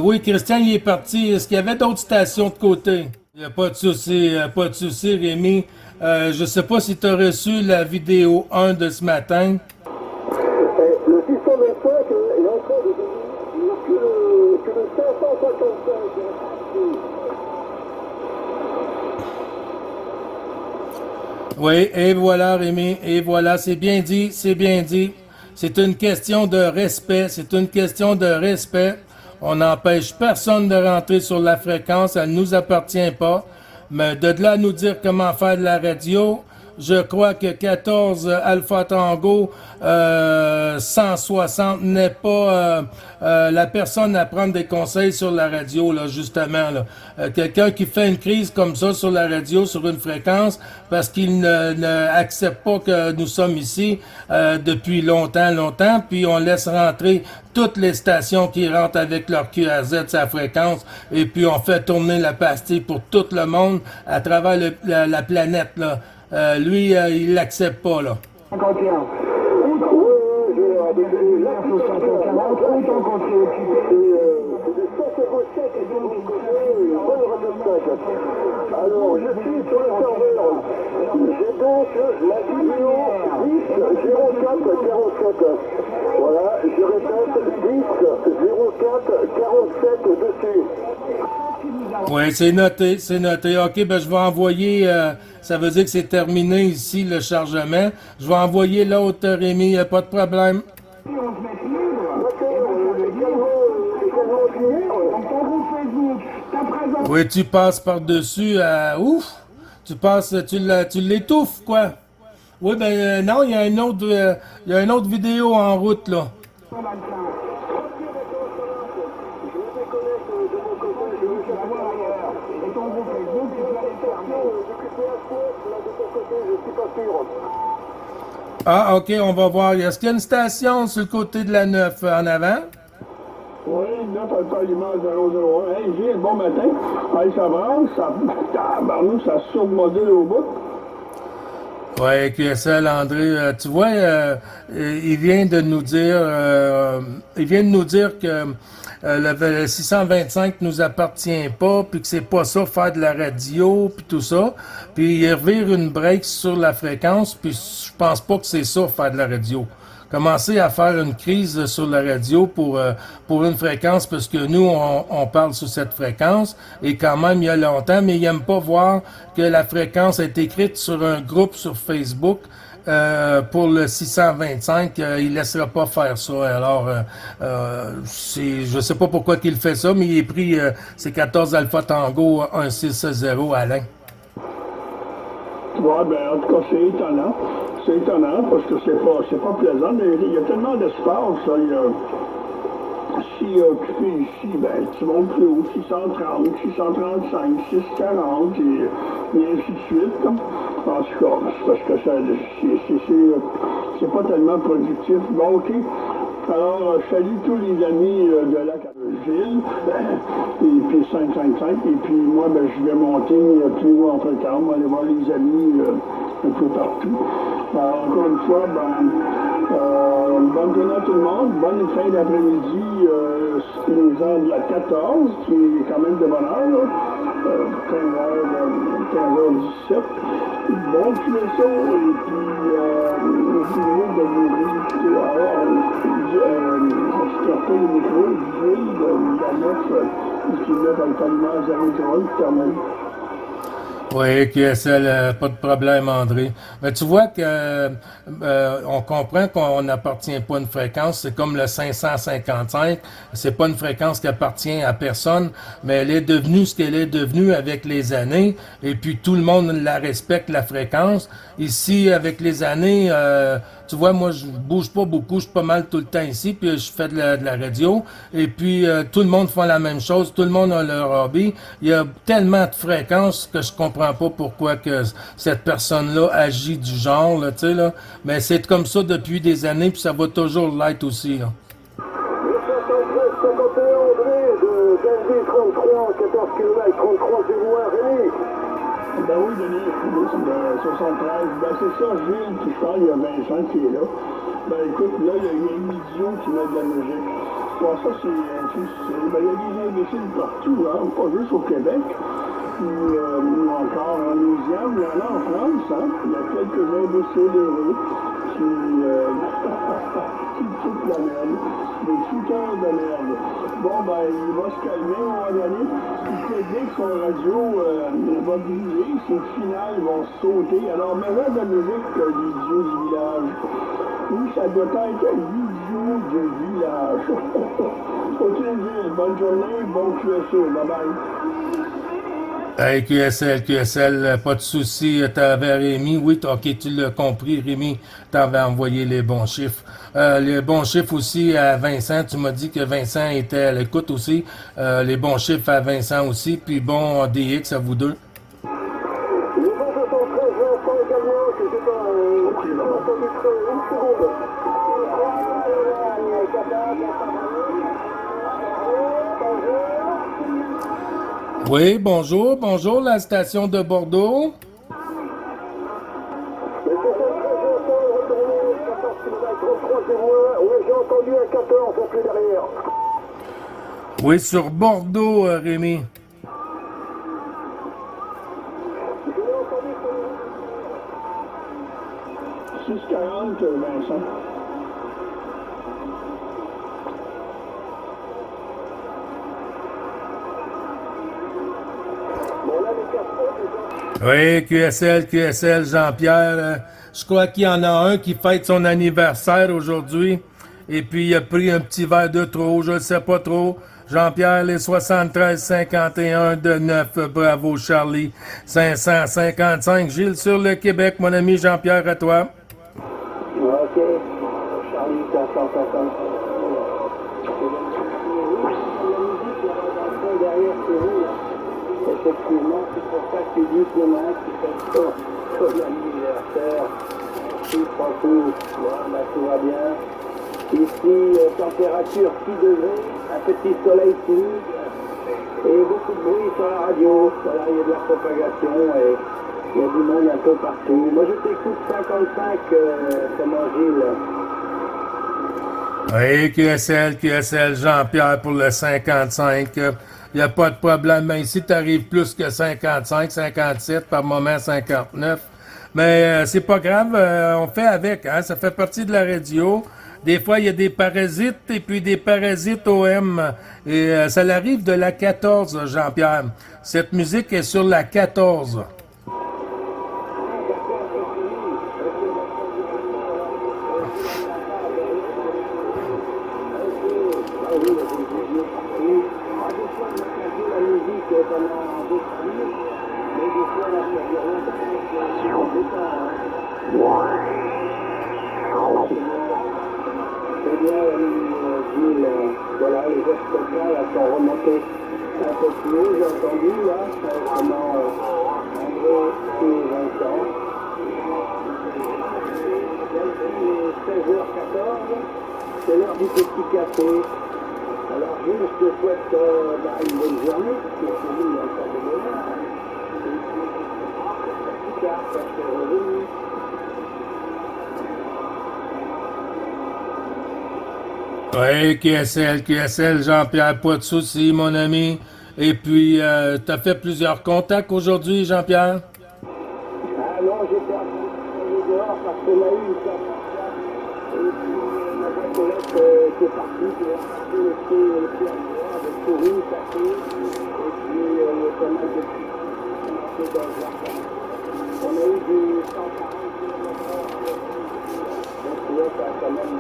[SPEAKER 1] Oui, Christian, il est parti. Est-ce qu'il y avait d'autres stations de côté? Il n'y a pas de souci, Rémi. Je sais pas si tu as reçu la vidéo 1 de ce matin.
[SPEAKER 2] Le 625 est en train de devenir que le 555.
[SPEAKER 1] Oui, et voilà, Rémi, et voilà, c'est bien dit, c'est bien dit. C'est une question de respect, c'est une question de respect. On n'empêche personne de rentrer sur la fréquence, elle ne nous appartient pas. Mais de là à nous dire comment faire de la radio, je crois que 14 Alpha Tango 160 n'est pas la personne à prendre des conseils sur la radio, là, justement. Là. Quelqu'un qui fait une crise comme ça sur la radio, sur une fréquence, parce qu'il ne accepte pas que nous sommes ici depuis longtemps, puis on laisse rentrer toutes les stations qui rentrent avec leur QRZ, sa fréquence, et puis on fait tourner la pastille pour tout le monde à travers la planète, là. Lui, il l'accepte pas, là.
[SPEAKER 2] Alors, je suis sur le serveur. J'ai donc la vidéo 10 04 47. Voilà, je répète, 10 04 47 dessus.
[SPEAKER 1] Oui, c'est noté. OK, ben je vais envoyer, ça veut dire que c'est terminé ici, le chargement. Je vais envoyer l'autre, Rémi, il n'y a pas de problème. Oui, tu passes par-dessus, ouf! Tu l'étouffes, quoi. Oui, ben non, il y a une autre vidéo en route, là.
[SPEAKER 2] Ok, d'accord, ça marche. Je me déconnecte de mon côté, je vais chercher ailleurs. Et ton groupe Facebook, tu vas les fermer. Du QPH, là, de ton côté, je suis pas sûr.
[SPEAKER 1] Ah, OK, on va voir. Est-ce qu'il y a une station sur le côté de la 9 en avant?
[SPEAKER 2] Oui, 9 Alpha Lima 001. Hey, Gilles, bon matin. Hey, ça va? Ça surmodule au bout.
[SPEAKER 1] Oui, QSL, André, tu vois, il vient de nous dire que le 625 nous appartient pas, puis que c'est pas ça faire de la radio, puis tout ça. Puis il revire une break sur la fréquence, puis je pense pas que c'est ça faire de la radio. Commencer à faire une crise sur la radio pour une fréquence, parce que nous, on parle sur cette fréquence, et quand même, il y a longtemps, mais ils n'aiment pas voir que la fréquence est écrite sur un groupe sur Facebook pour le 625. Il laissera pas faire ça. Alors, je sais pas pourquoi qu'il fait ça, mais il est pris, c'est 14 Alpha Tango 160, Alain.
[SPEAKER 2] Ouais, ben, en tout cas, c'est étonnant. C'est étonnant parce que c'est pas plaisant, mais il y a tellement d'espace. Si occupé ici, ben, tu montes plus haut, 630, 635, 640, et ainsi de suite. Hein. En tout cas, c'est parce que c'est pas tellement productif. Bon, OK. Alors, je salue tous les amis de la Gilles, et puis 555, et puis moi, ben, je vais monter plus haut en fréquence, aller voir les amis un peu partout. Alors, encore une fois, bonne journée à tout le monde, bonne fin d'après-midi, les heures de la 14, qui est quand même de bonne heure, 15h17. Bon QSO, et puis, essayez de vous réécouter. Alors, je te le micro, Gilles, de la 9, qui est là dans le palmarès 001, quand même.
[SPEAKER 1] Oui, QSL, pas de problème, André. Mais tu vois que on comprend qu'on n'appartient pas à une fréquence. C'est comme le 555. C'est pas une fréquence qui appartient à personne, mais elle est devenue ce qu'elle est devenue avec les années. Et puis tout le monde la respecte, la fréquence. Ici, avec les années, tu vois, moi, je bouge pas beaucoup. Je suis pas mal tout le temps ici, puis je fais de la radio. Et puis tout le monde fait la même chose. Tout le monde a leur hobby. Il y a tellement de fréquences que je comprends pas pourquoi que cette personne-là agit du genre, là, tu sais, là. Mais c'est comme ça depuis des années, puis ça va toujours l'être aussi, là.
[SPEAKER 2] 51 André de Denver 33, 14 km, 33 01, Rémi. Ben oui, Denis, de 73. Ben c'est ça, Gilles, puis je parle, il y a Vincent qui est là. Ben écoute, là, il y a une idiot qui met de la musique. Bon, ça, ben il y a des imbéciles partout, hein, pas juste au Québec. Ou encore en Louisiane, il y en a en France, hein. Il y a quelques imbéciles heureux qui foutent la merde, des fouteurs de merde. Bon, ben, il va se calmer à un moment donné. Il fait bien que son radio va briller, ses finales vont sauter. Alors, mets-en de la musique, l'idiot du village. Oui, ça doit être l'idiot du village. OK, Gilles, bonne journée, bon QSO, bye-bye.
[SPEAKER 1] Hey, QSL, pas de souci. T'avais Rémi, oui, ok, tu l'as compris, Rémi, t'avais envoyé les bons chiffres. Les bons chiffres aussi à Vincent, tu m'as dit que Vincent était à l'écoute aussi. Les bons chiffres à Vincent aussi, puis bon, DX à vous deux.
[SPEAKER 2] Les bons 73, Vincent également, que j'ai pas entendu une seconde.
[SPEAKER 1] Oui, bonjour, la station de Bordeaux.
[SPEAKER 2] J'ai entendu un 14 un peu derrière.
[SPEAKER 1] Oui, sur Bordeaux, Rémi.
[SPEAKER 2] Je l'ai entendu sur 640, Vincent.
[SPEAKER 1] Oui, QSL, Jean-Pierre. Je crois qu'il y en a un qui fête son anniversaire aujourd'hui. Et puis, il a pris un petit verre de trop, je ne sais pas trop. Jean-Pierre, les 73-51 de 9. Bravo, Charlie. 555. Gilles sur le Québec, mon ami Jean-Pierre, à toi.
[SPEAKER 2] Ok. Charlie 550. Derrière, c'est vous, là. Effectivement, c'est pour ça que tu dis qu'il y en a un qui fait ça sur l'anniversaire. Il prend tout. Voilà, tout va bien. Ici, température 6 degrés, un petit soleil timide et beaucoup de bruit sur la radio. Voilà, il y a de la propagation et il y a du monde un peu partout. Moi, je t'écoute 55, comment Gilles.
[SPEAKER 1] Oui, QSL, Jean-Pierre pour le 55. Il n'y a pas de problème. Mais ici, tu arrives plus que 55, 57, par moment 59. Mais c'est pas grave, on fait avec, hein? Ça fait partie de la radio. Des fois, il y a des parasites et puis des parasites OM. Et ça l'arrive de la 14, Jean-Pierre. Cette musique est sur la 14.
[SPEAKER 2] Voilà, les expressions là sont remontées un peu plus haut, j'ai entendu là, comment André et Vincent. Il est 16h14, c'est l'heure du petit café. Alors Gilles, je te souhaite une bonne journée, parce que c'est nous, il y a encore de bonheur. Et puis, plus tard, quand je serai revenu.
[SPEAKER 1] Oui, QSL, Jean-Pierre, pas de souci, mon ami. Et puis, tu as fait plusieurs contacts aujourd'hui, Jean-Pierre?
[SPEAKER 2] Ah non, j'étais en train de dehors parce qu'on a eu une catastrophe. Et puis, ma boîte aux lettres qui est partie, qui a parti le pied en dehors, avec souris, café. Et puis, il y a pas mal de petits dans le jardin. On a eu du 140 km/h. Donc, tu vois, ça a quand même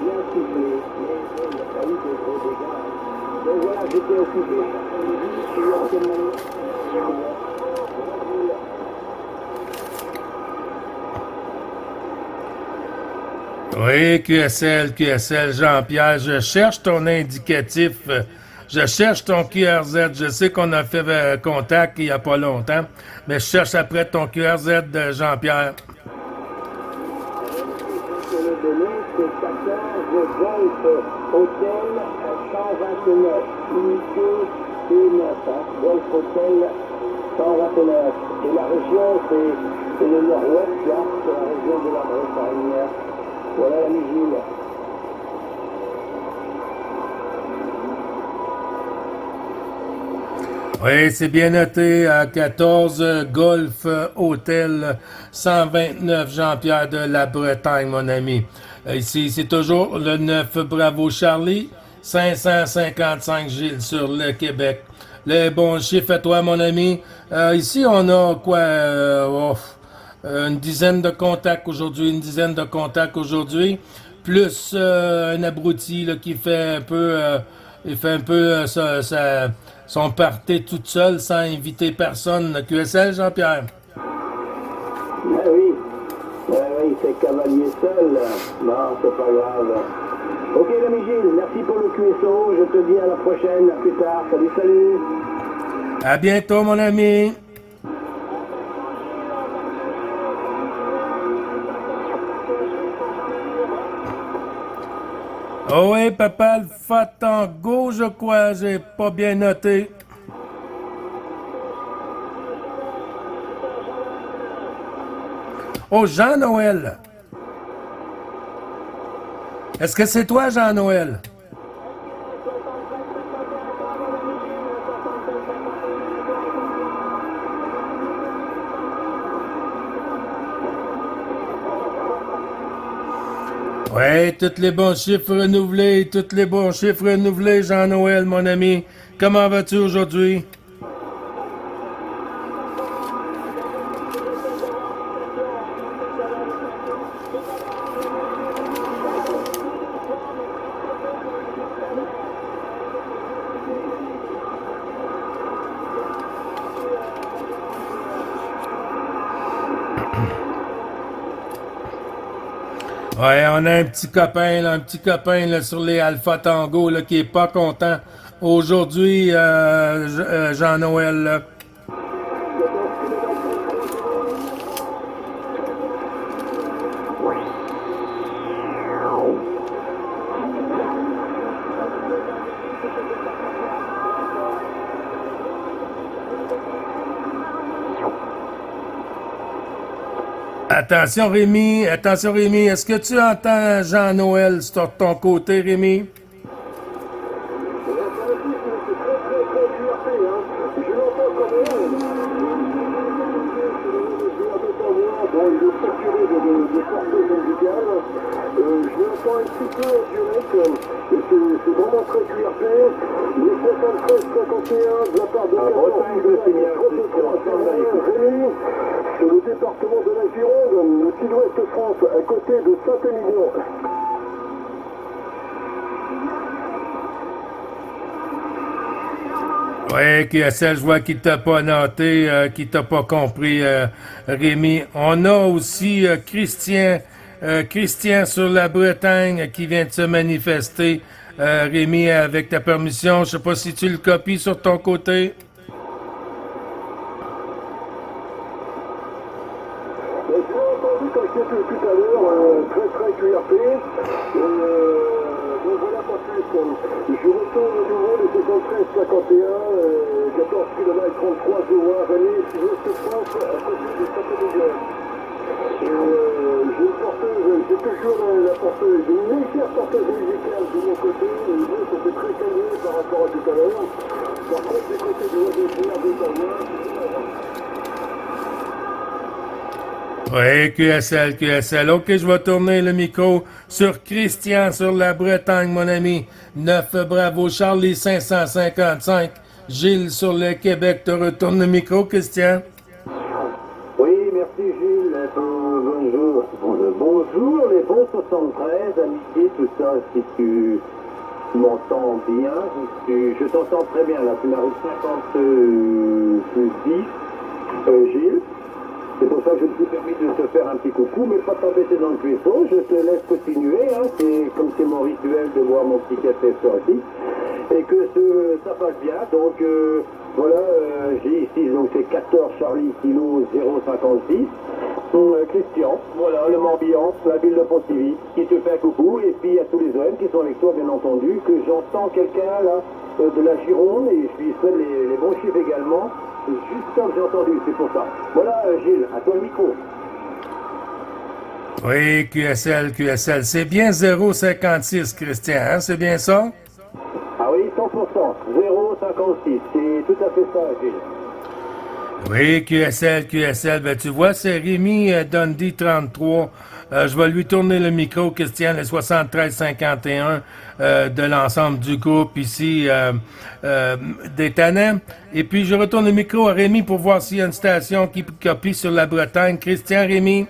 [SPEAKER 2] bien soufflé. Mais bon, il n'y a pas eu de gros dégâts. Donc voilà, j'étais occupé cet après-midi, je suis actuellement.
[SPEAKER 1] Oui, QSL, Jean-Pierre, je cherche ton indicatif. Je cherche ton QRZ. Je sais qu'on a fait contact il n'y a pas longtemps, mais je cherche après ton QRZ de Jean-Pierre.
[SPEAKER 2] C'est 14 Golf Hôtel 129, unité P9, Golf Hôtel 129. Et la région, c'est le nord-ouest, là, c'est la région de la Bretagne. Voilà la Gilles.
[SPEAKER 1] Oui, c'est bien noté à 14 Golf Hôtel 129 Jean-Pierre de la Bretagne, mon ami. Ici, c'est toujours le 9 Bravo Charlie, 555 Gilles sur le Québec. Les bons chiffres à toi, mon ami. Ici, on a quoi? Une dizaine de contacts aujourd'hui, plus un abruti là, qui fait un peu, son party toute seule sans inviter personne. QSL, Jean-Pierre?
[SPEAKER 2] Oui, c'est cavalier seul. Non, c'est pas grave. Ok, l'ami Gilles, merci pour le QSO. Je te dis à la prochaine, à plus tard. Salut, salut.
[SPEAKER 1] À bientôt, mon ami. Oh oui, papa, le Fatango, je crois, j'ai pas bien noté. Oh, Jean-Noël. Est-ce que c'est toi, Jean-Noël? Ouais, tous les bons chiffres renouvelés, Jean-Noël, mon ami. Comment vas-tu aujourd'hui? Ouais, on a un petit copain là, sur les Alpha Tango là, qui est pas content. Aujourd'hui, Jean-Noël, là. Attention Rémi, est-ce que tu entends Jean-Noël sur ton côté, Rémi?
[SPEAKER 2] Bon, il est saturé de forces musicales. Je l'entends un petit peu en direct. C'est vraiment très QRP. Les 73-51 de la part de
[SPEAKER 3] Bretagne de Signal,
[SPEAKER 2] Rémi, c'est le département de la Gironde, le sud-ouest France, à côté de Saint-Émilion.
[SPEAKER 1] Oui, QSL, je vois qu'il t'a pas noté, qu'il t'a pas compris, Rémi. On a aussi Christian sur la Bretagne qui vient de se manifester. Rémi, avec ta permission, je sais pas si tu le copies sur ton côté.
[SPEAKER 2] Je l'ai entendu quand j'étais tout à l'heure, très QRP. Donc voilà, pas plus. Je retourne de nouveau le 73-51, 14 km 33 01, Rémi, sud-ouest France, à côté de Saint-Émilion. J'ai toujours la porteuse, une légère porteuse musicale de mon côté, et nous, ça fait très calmé par rapport à tout à l'heure. Par contre, du côté de l'ODPR de Tavien,
[SPEAKER 1] Oui, QSL. OK, je vais tourner le micro sur Christian sur la Bretagne, mon ami. 9 Bravo Charlie 555. Gilles sur le Québec, te retourne le micro, Christian.
[SPEAKER 3] Oui, merci Gilles. Bonjour. Bonjour les bons 73, amitié, tout ça, si tu m'entends bien. Je t'entends très bien, là, tu m'arrives 50 Gilles. C'est pour ça que je me suis permis de te faire un petit coucou, mais pas t'embêter dans le cuisson. Je te laisse continuer, hein. C'est comme c'est mon rituel de boire mon petit café sorti. Et que ça passe bien. Donc voilà, j'ai ici, donc c'est 14 Charlie Kilo 056. Christian, voilà, le Morbihan, la ville de Pontivy, qui te fait un coucou. Et puis à tous les OM qui sont avec toi, bien entendu, que j'entends quelqu'un là de la Gironde, et je lui souhaite les bons chiffres également. C'est juste ça que j'ai entendu, c'est pour ça. Voilà, Gilles, à toi le micro.
[SPEAKER 1] Oui, QSL. C'est bien 056, Christian, hein? C'est bien ça?
[SPEAKER 3] Ah oui, 100%, 0,56, c'est tout à fait ça, Gilles.
[SPEAKER 1] Oui, QSL. Ben, tu vois, c'est Rémi Dundee 33. Je vais lui tourner le micro, Christian, le 73-51 de l'ensemble du groupe ici des Tannins. Et puis, je retourne le micro à Rémi pour voir s'il y a une station qui copie sur la Bretagne. Christian, Rémi?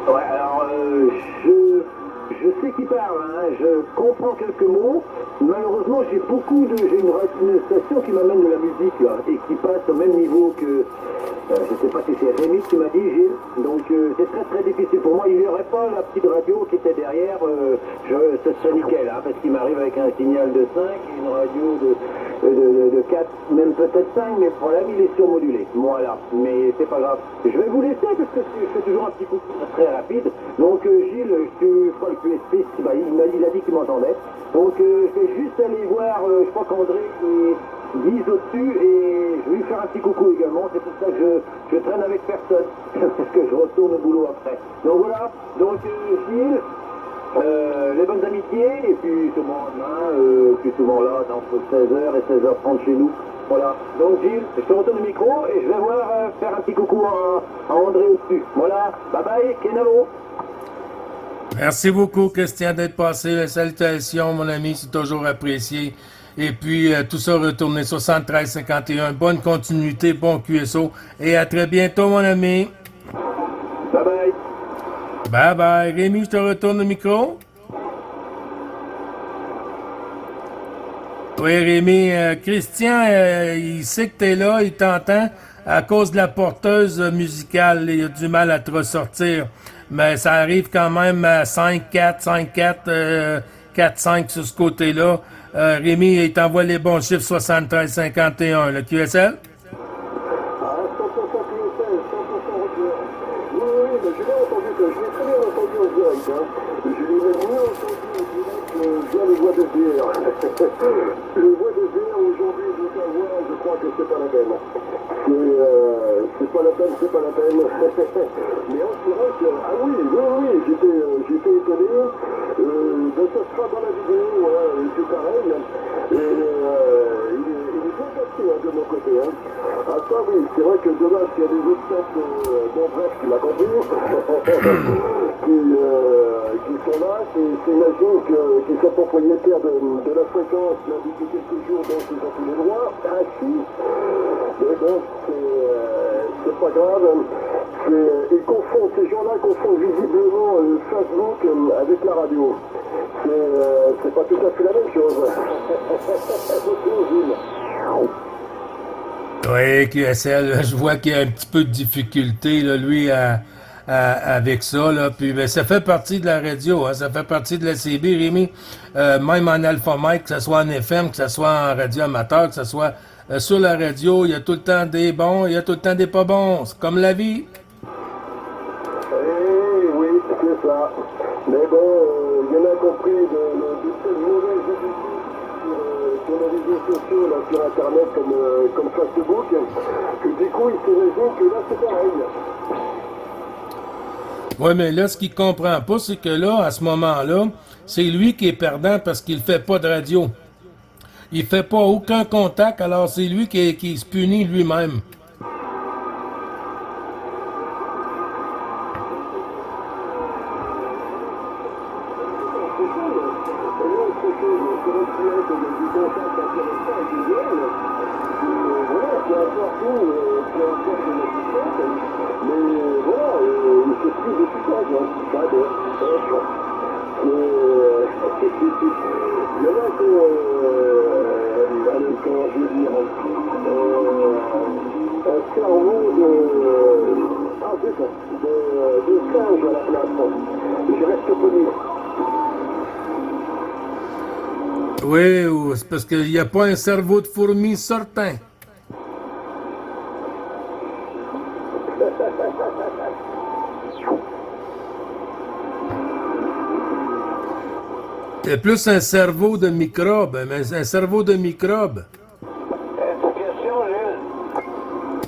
[SPEAKER 3] Ouais, alors je sais qui parle, hein, je comprends quelques mots. Malheureusement, j'ai une station qui m'amène de la musique là, et qui passe au même niveau que, je sais pas si c'est Rémi qui m'a dit, Gilles. Donc c'est très difficile pour moi. Il n'y aurait pas la petite radio qui était derrière, ce serait nickel, hein, parce qu'il m'arrive avec un signal de 5 et une radio de 4, même peut-être 5, mais le problème il est surmodulé. Voilà, mais c'est pas grave. Je vais vous laisser parce que je fais toujours un petit coup très rapide. Donc Gilles, je crois que QSP, il a dit qu'il m'entendait. Donc je vais juste aller voir, je crois qu'André est 10 au-dessus, et je vais lui faire un petit coucou également. C'est pour ça que je traîne avec personne, parce que je retourne au boulot après. Donc voilà, donc Gilles, les bonnes amitiés, et puis souvent demain, plus souvent là, entre 16h et 16h30 chez nous. Voilà, donc Gilles, je te retourne le micro et je vais voir faire un petit coucou à André au-dessus. Voilà, bye bye, Kenavo.
[SPEAKER 1] Merci beaucoup, Christian, d'être passé. Salutations, mon ami, c'est toujours apprécié. Et puis, tout ça retourné 73-51. Bonne continuité, bon QSO. Et à très bientôt, mon ami.
[SPEAKER 2] Bye bye.
[SPEAKER 1] Bye bye. Rémi, je te retourne le micro. Oui, Rémi, Christian, il sait que t'es là, il t'entend. À cause de la porteuse musicale, il a du mal à te ressortir. Mais ça arrive quand même à 5-4, 5-4, 4-5 sur ce côté-là. Rémi, il t'envoie les bons chiffres 73-51, le QSL.
[SPEAKER 2] Ah, 100% QSL, 100% Roger. Oui, oui, mais je l'ai entendu, je l'ai très bien entendu en direct. Hein. Je l'ai même mieux entendu en direct via le voix de VR. Le voix de VR aujourd'hui, de savoir, je crois que c'est pas la peine. C'est pas la peine, c'est pas la peine. Mais en direct, ah oui, oui, oui, j'étais étonné. Ben, ça sera dans la vidéo, hein, c'est pareil. Et il est bien passé hein, de mon côté. Hein. Ah ça oui, c'est vrai que demain, s'il y a des autres têtes, bon bref, tu m'as compris, qui sont là, c'est magique, qui sont propriétaires de la fréquence là, depuis quelques jours, donc ils ont tous les droits. Ah si, mais bon, c'est pas grave. Ils confondent, ces gens-là confondent visiblement Facebook avec la radio. C'est pas tout à fait la même chose.
[SPEAKER 1] Oui, QSL, je vois qu'il y a un petit peu de difficulté, là, lui, avec ça. Là. Puis, ben, ça fait partie de la radio, hein, ça fait partie de la CB, Rémi. Même en Alpha Mike, que ce soit en FM, que ce soit en radio amateur, que ce soit sur la radio, il y a tout le temps des bons, il y a tout le temps des pas bons. C'est comme la vie.
[SPEAKER 2] Eh oui, c'est ça. Mais bon, il y en a compris de ces mauvaises habitudes sur les réseaux sociaux, là, sur Internet, comme Facebook, que du coup, il s'imagine que là, c'est pareil.
[SPEAKER 1] Oui, mais là, ce qu'il comprend pas, c'est que là, à ce moment-là, c'est lui qui est perdant parce qu'il fait pas de radio. Il fait pas aucun contact, alors c'est lui qui se punit lui-même. Oui, c'est parce qu'il n'y a pas un cerveau de fourmi certain. C'est plus un cerveau de microbe, mais un cerveau de microbe.
[SPEAKER 3] Pour question, Gilles.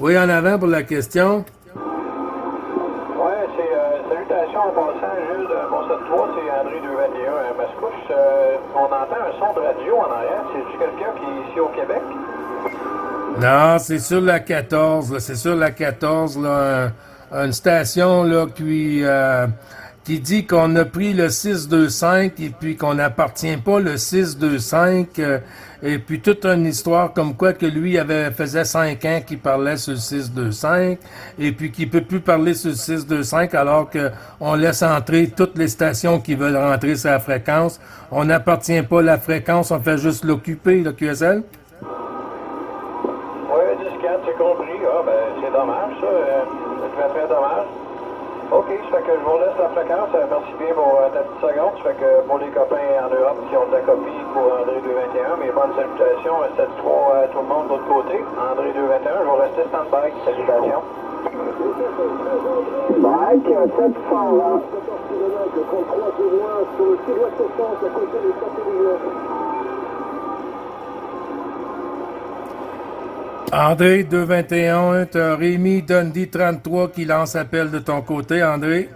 [SPEAKER 1] Oui, en avant pour la question.
[SPEAKER 3] Ouais, c'est salutations en passant, Gilles. Bon, cette fois, c'est André 221 à Mascouche. On entend un son de radio en arrière. C'est-tu quelqu'un qui est ici au Québec?
[SPEAKER 1] Non, c'est sur la 14, là, c'est sur la 14, là, une station là, qui dit qu'on a pris le 625 et puis qu'on n'appartient pas le 625 et puis toute une histoire comme quoi que lui faisait 5 ans qu'il parlait sur le 625 et puis qu'il peut plus parler sur le 625 alors qu'on laisse entrer toutes les stations qui veulent rentrer sur la fréquence. On n'appartient pas à la fréquence, on fait juste l'occuper, le QSL.
[SPEAKER 3] Oui, 10-4, c'est compris. Ah, ben, c'est dommage, ça. C'est très, très dommage. OK, ça fait que je vous laisse la fréquence. Merci bien pour ta petite seconde. Ça fait que pour les copains en Europe qui ont de la copie pour André 221, mes bonnes salutations. Salut tout le monde de l'autre côté. André 221, je vais rester stand-by. Salutations.
[SPEAKER 2] Mike, 700 là. 14 km, 33 de loin sur le sud-ouest de France, à côté des Saint-Élieu.
[SPEAKER 1] André 221, t'as Rémi Dundee 33 qui lance appel de ton côté, André.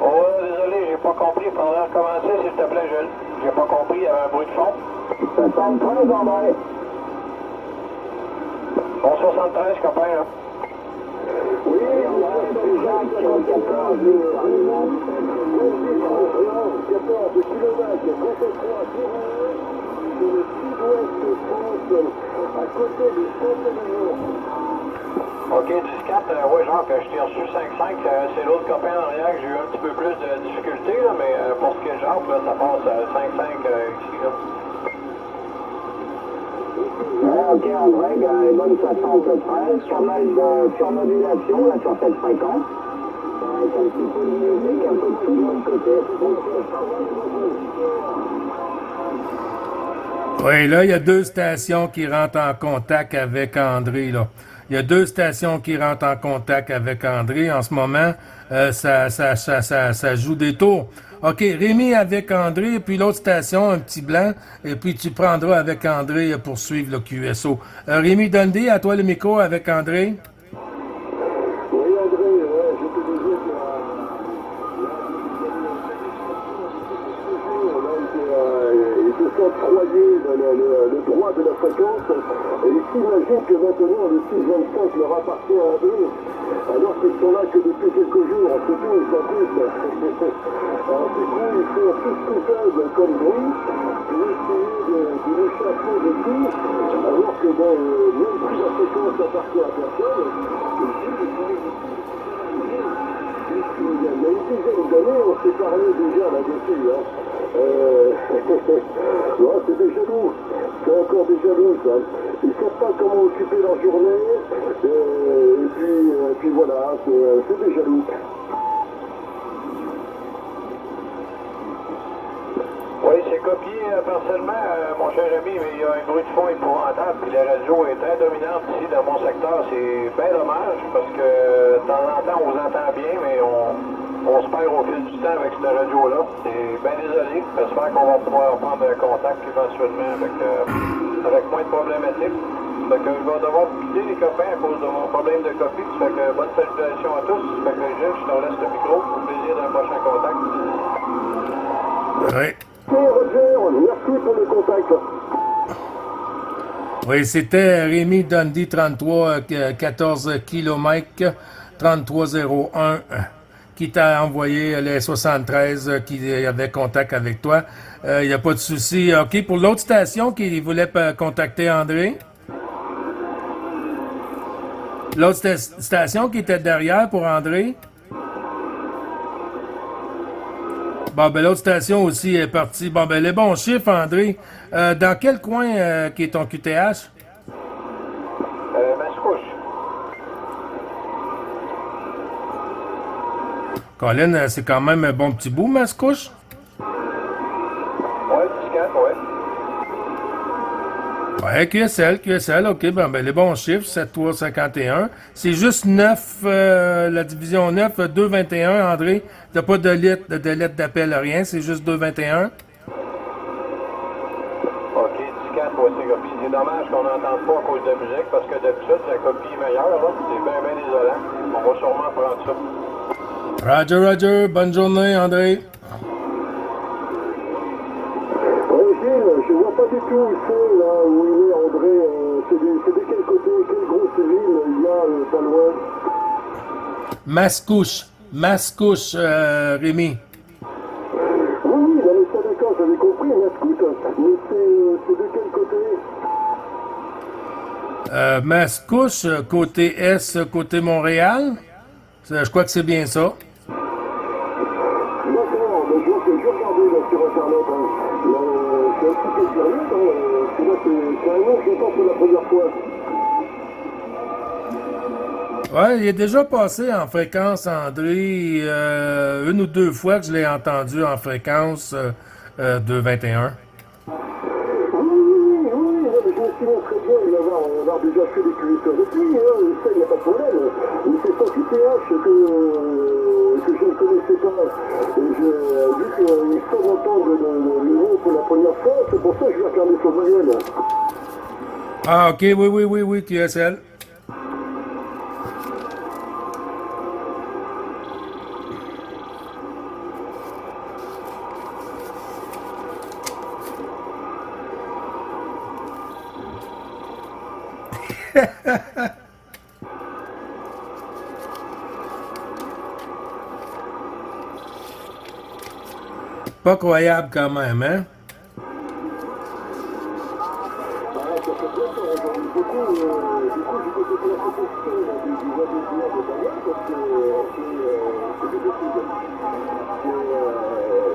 [SPEAKER 3] Oh, désolé, j'ai pas compris. Il faudrait recommencer, s'il te plaît, Jules. J'ai pas compris, il y avait un bruit de fond.
[SPEAKER 2] 73 André.
[SPEAKER 3] Bon, 73, copain, là.
[SPEAKER 2] Oui, Jacques, km, concentré sur le sud-ouest de France, à côté du centre de Lyon.
[SPEAKER 3] OK, 10-4, ouais, Jacques, je t'ai reçu 5-5. C'est l'autre copain en arrière que j'ai eu un petit peu plus de difficultés, là, mais pour ce qui est Jacques, là, ça passe 5-5 ici. Là.
[SPEAKER 2] OK, André, bonne façon de faire. Pas mal de surmodulation là, sur cette fréquence. Avec un petit peu de musique, un peu de tout de l'autre côté.
[SPEAKER 1] Oui, là, il y a deux stations qui rentrent en contact avec André, là. Il y a deux stations qui rentrent en contact avec André. En ce moment, ça joue des tours. OK, Rémi avec André, puis l'autre station, un petit blanc, et puis tu prendras avec André pour suivre le QSO. Rémi Dundee, à toi le micro avec André.
[SPEAKER 2] Oui, André, ouais, je te disais que il se sent octroyer le droit de la fréquence et il s'imagine que maintenant le 625 leur appartient à eux alors qu'ils sont là que depuis quelques jours, c'est tout, ils s'en foutent. Alors du coup, ils font tous tout seuls comme bruit pour essayer de l'échapper de tout alors que même si la fréquence appartient à personne, il y a une dizaine d'années, on s'est parlé déjà là-dessus. Hein. Ouais, c'est des jaloux. C'est encore des jaloux, ça. Ils ne savent pas comment occuper leur journée. Et puis voilà, c'est des jaloux.
[SPEAKER 3] Oui, c'est copié partiellement, mon cher ami, mais il y a un bruit de fond épouvantable, puis la radio est très dominante ici dans mon secteur. C'est bien dommage, parce que de temps en temps, on vous entend bien, mais on se perd au fil du temps avec cette radio-là. C'est bien désolé. J'espère qu'on va pouvoir prendre contact éventuellement avec moins de problématiques. Fait que je vais devoir vous quitter, les copains, à cause de mon problème de copie. Fait que bonne salutation à tous. Fait que Gilles, je te laisse le micro. Au plaisir d'un prochain contact.
[SPEAKER 1] Oui.
[SPEAKER 2] Roger, merci pour le contact.
[SPEAKER 1] Oui, c'était Rémi Dundee, 33, 14 km, 3301, qui t'a envoyé les 73 qui avait contact avec toi. Il n'y a pas de souci. OK, pour l'autre station qui voulait contacter André. L'autre station qui était derrière pour André. Bon, ben l'autre station aussi est partie. Bon, ben les bons chiffres, André. Dans quel coin qui est ton QTH?
[SPEAKER 3] Mascouche.
[SPEAKER 1] Colin, c'est quand même un bon petit bout, Mascouche.
[SPEAKER 3] Ouais, 10-4, ouais.
[SPEAKER 1] Ouais, QSL, ok, ben les bons chiffres, 7-3-51. C'est juste 9, la division 9, 2-21, André. T'as pas de lettre d'appel, rien, c'est juste 2-21.
[SPEAKER 3] OK, 10-4, ouais, c'est copié. C'est dommage qu'on n'entende pas à cause de la musique, parce que d'habitude, la copie est meilleure, là. C'est bien, bien désolant. On va sûrement prendre ça.
[SPEAKER 1] Roger, bonne journée, André.
[SPEAKER 2] Gilles, je vois pas du tout où c'est, là, où il est, André. C'est de quel côté, quelle grosse ville il y a pas loin?
[SPEAKER 1] Mascouche, Rémi.
[SPEAKER 2] Oui, non, mais ça d'accord, j'avais compris, Mascouche, mais c'est de quel côté?
[SPEAKER 1] Mascouche, côté Est, côté Montréal. Je crois que c'est bien ça.
[SPEAKER 2] D'accord, mais je regardais là sur Internet. Hein. Je suis un petit peu curieux, hein. C'est un nom que j'entends pour la première fois.
[SPEAKER 1] Ouais, il est déjà passé en fréquence, André, une ou deux fois que je l'ai entendu en fréquence 221.
[SPEAKER 2] Oui, non, mais je me souviens très bien de l'avoir déjà fait des QSO depuis, hein, ça, il n'y a pas de problème. Mais c'est son QTH que je ne connaissais pas. Et vu qu'il faut entendre le nom pour la première fois, c'est pour ça que je vais regarder son voyelle.
[SPEAKER 1] Ah, ok, oui, QSL. Pas croyable quand même, hein?
[SPEAKER 2] Ça fait plaisir, j'en ai beaucoup, du coup, j'ai été déplacé testé du voie des joueurs de Daniel parce que c'est difficile.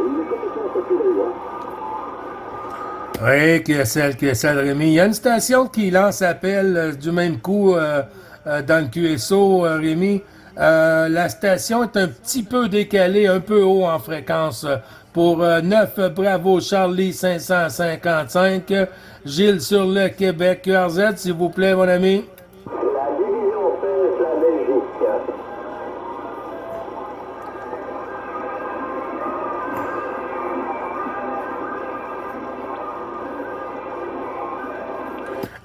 [SPEAKER 2] Il est complètement saturé, hein.
[SPEAKER 1] Oui, QSL, Rémi. Il y a une station qui lance appel du même coup dans le QSO, Rémi. La station est un petit peu décalée, un peu haut en fréquence. Pour 9 Bravo Charlie 555, Gilles sur le Québec QRZ, s'il vous plaît, mon ami.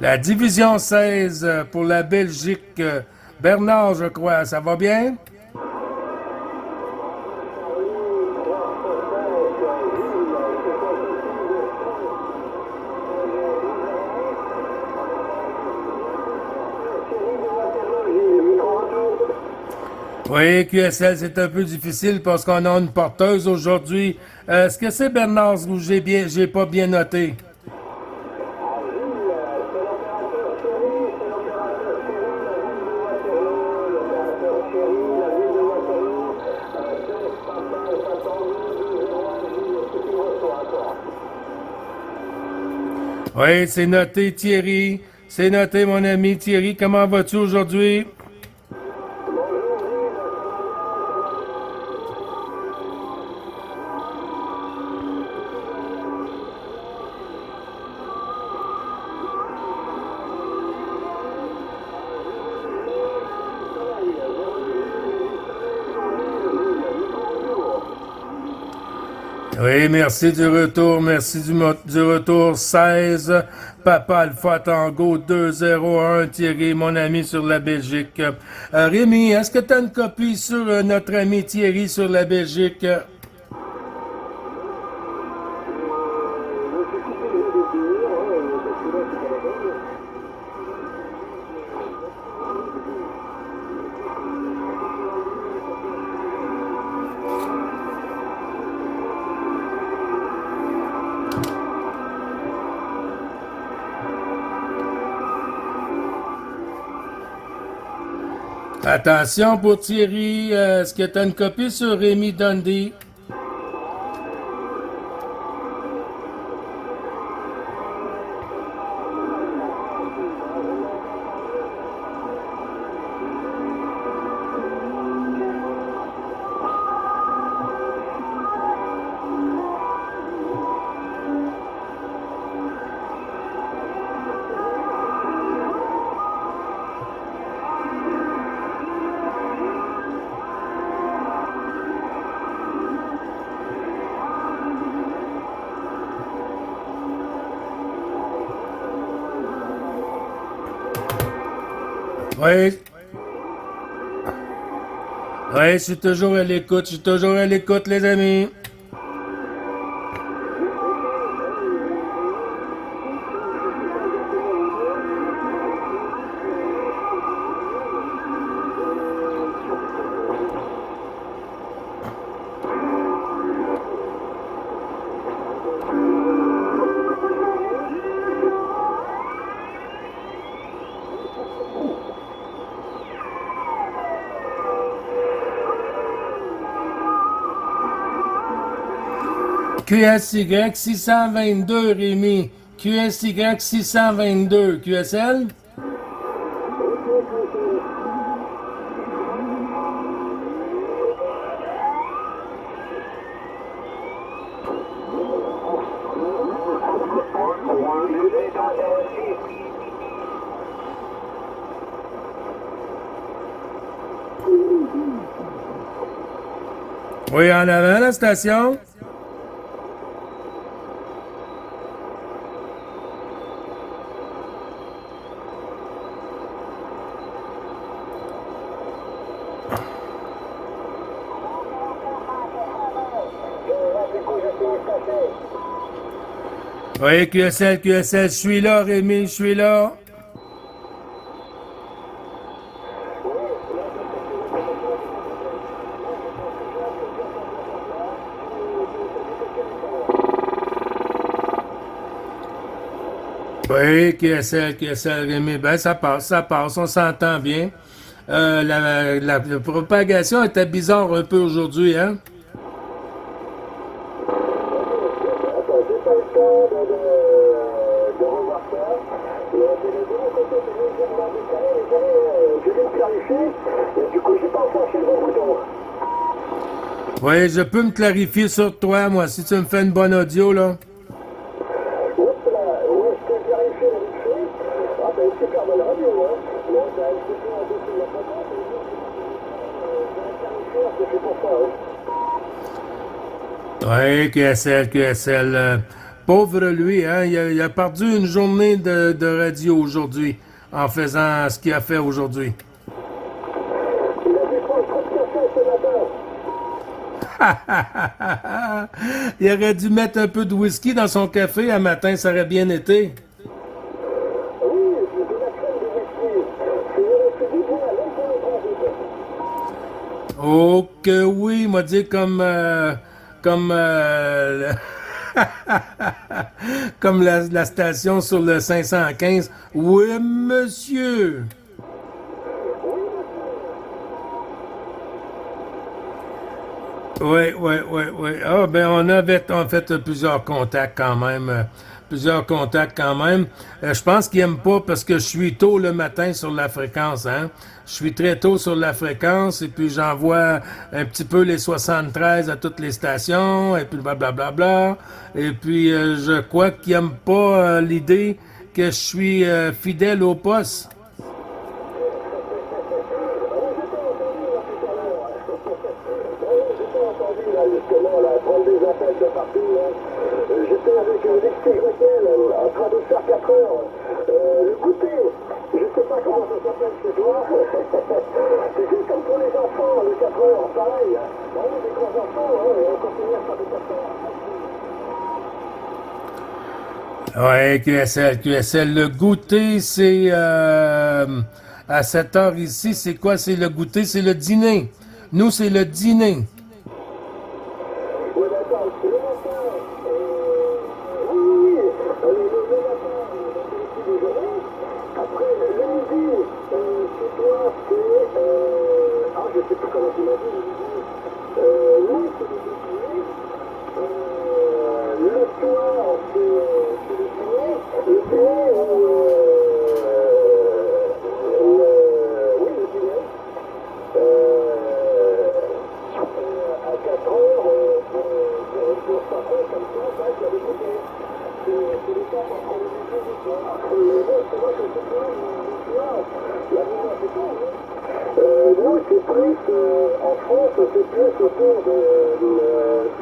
[SPEAKER 3] La division 16, la Belgique.
[SPEAKER 1] La division 16 pour la Belgique. Bernard, je crois, ça va bien? Oui, QSL, c'est un peu difficile parce qu'on a une porteuse aujourd'hui. Est-ce que c'est Bernard ou j'ai pas bien noté? Oui, c'est noté, Thierry. C'est noté, mon ami Thierry. Comment vas-tu aujourd'hui? Oui, merci du retour. Merci du retour. 16, Papa Alpha Tango 201, Thierry, mon ami sur la Belgique. Rémi, est-ce que tu as une copie sur notre ami Thierry sur la Belgique? Attention pour Thierry, est-ce que tu as une copie sur Rémi Dundee? Oui. Oui, je suis toujours à l'écoute, les amis. QSY 622, Rémi. QSY 622, QSL? Oui, en avant, la station. Oui, QSL, je suis là, Rémi, je suis là. Oui, QSL, Rémi. Ben, ça passe, on s'entend bien. La propagation était bizarre un peu aujourd'hui, hein?
[SPEAKER 2] Attends, j'ai pas eu le temps de revoir ça. C'est de mon côté, c'est légèrement décalé, mais je vais me clarifier. Et du coup, j'ai pas encore fait le bon bouton.
[SPEAKER 1] Oui, je peux me clarifier sur toi, moi, si tu me fais une bonne audio, là.
[SPEAKER 2] Oups là, ouais, je peux clarifier la vite fait. Ah, t'as une super bonne radio, hein. Là, t'as un petit peu un peu de la photo, c'est fait pour ça, hein.
[SPEAKER 1] Oui, QSL. Pauvre lui, hein, il a perdu une journée de radio aujourd'hui en faisant ce qu'il a fait aujourd'hui.
[SPEAKER 2] Il a dû prendre trop de café ce matin.
[SPEAKER 1] Il aurait dû mettre un peu de whisky dans son café un matin, ça aurait bien été.
[SPEAKER 2] Oui, c'est de la crème de whisky. C'est du bien, même pour le transit.
[SPEAKER 1] Oh que oui, m'a dit comme comme la station sur le 515. Oui, monsieur. Oui. Ah, ben, on fait plusieurs contacts quand même. Je pense qu'il aime pas parce que je suis tôt le matin sur la fréquence, hein. Je suis très tôt sur la fréquence et puis j'envoie un petit peu les 73 à toutes les stations et puis blablabla. Et puis, je crois qu'il aime pas l'idée que je suis fidèle au poste.
[SPEAKER 2] J'étais entendu là justement là, prendre des appels de partout. Là. J'étais avec Alexis Gretel en train de faire 4 heures. Le goûter, je sais pas comment ça s'appelle chez toi. C'est juste comme pour les enfants, le 4 heures, pareil. Bon, des grands enfants, hein, et on continue à faire des 4 heures.
[SPEAKER 1] Ouais, QSL. Le goûter, c'est à 7 heures ici. C'est quoi? C'est le goûter, c'est le dîner. Nous, c'est le dîner.
[SPEAKER 2] Oui, d'accord, le matin, oui, le matin, on fait le petit déjeuner. Après, le midi, chez toi, c'est, je sais plus comment tu m'as dit, le midi. Nous, c'est le déjeuner. Le soir, c'est le dîner. Le dîner, oui, le dîner. À 4 heures, pour certains comme ça, c'est vrai qu'il y a des côtés. C'est le temps pour prendre des choses du soir. Mais bon, c'est vrai que ce soir, le soir, la journée c'est tôt, hein. Nous, c'est plus, en France, c'est plus autour de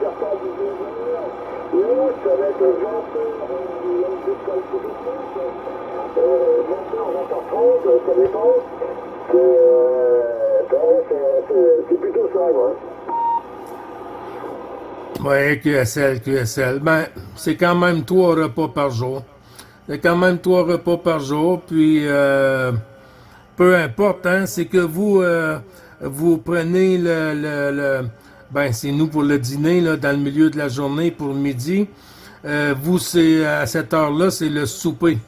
[SPEAKER 2] certains 19 heures. Nous, ça va être 20 heures, même jusqu'à le coucher de 20 heures, 20h30, ça dépend. C'est plutôt ça, ouais.
[SPEAKER 1] Ouais, QSL. Ben, c'est quand même 3 repas par jour. Puis, peu importe, hein, c'est que vous prenez ben, c'est nous pour le dîner, là, dans le milieu de la journée, pour le midi. Vous, c'est, à cette heure-là, c'est le souper.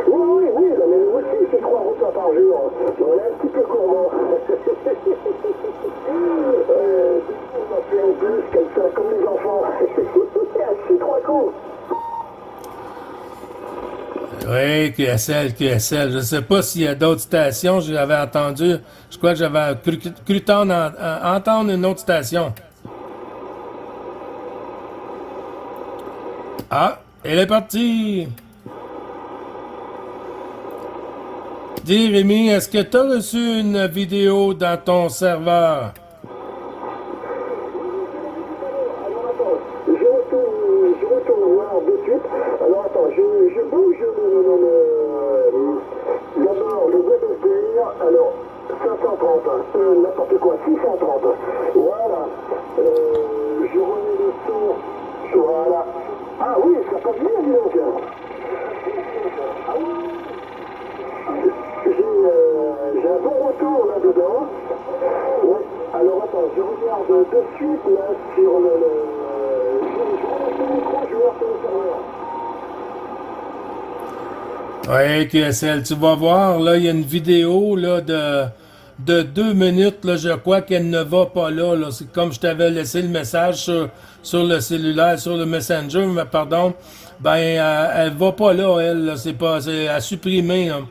[SPEAKER 2] Oui, mais nous aussi, c'est 3 repas par jour. On est un petit peu gourmand. On a fait en plus, comme ça, comme les enfants. C'est 3 coups.
[SPEAKER 1] Oui, QSL. Je sais pas s'il y a d'autres stations. J'avais entendu, je crois que j'avais cru entendre une autre station. Ah, elle est partie. Dis Rémi, est-ce que tu as reçu une vidéo dans ton serveur?
[SPEAKER 2] Alors attends, je retourne voir de suite. Alors attends, je bouge d'abord le web SDR. Alors 530, n'importe quoi, 630. Voilà. Je remets le son. Voilà. Ah oui, ça passe bien, dis donc. Ah oui. J'ai un bon retour là-dedans. Ouais. Alors attends, je regarde de suite là sur le... Je relâche le micro, je vais voir sur le serveur.
[SPEAKER 1] Ouais, QSL, tu vas voir, là, il y a une vidéo là, de 2 minutes, là, je crois qu'elle ne va pas là, là. C'est comme je t'avais laissé le message sur le cellulaire, sur le Messenger, mais pardon. Ben, elle va pas là, elle, là. C'est à supprimer, là.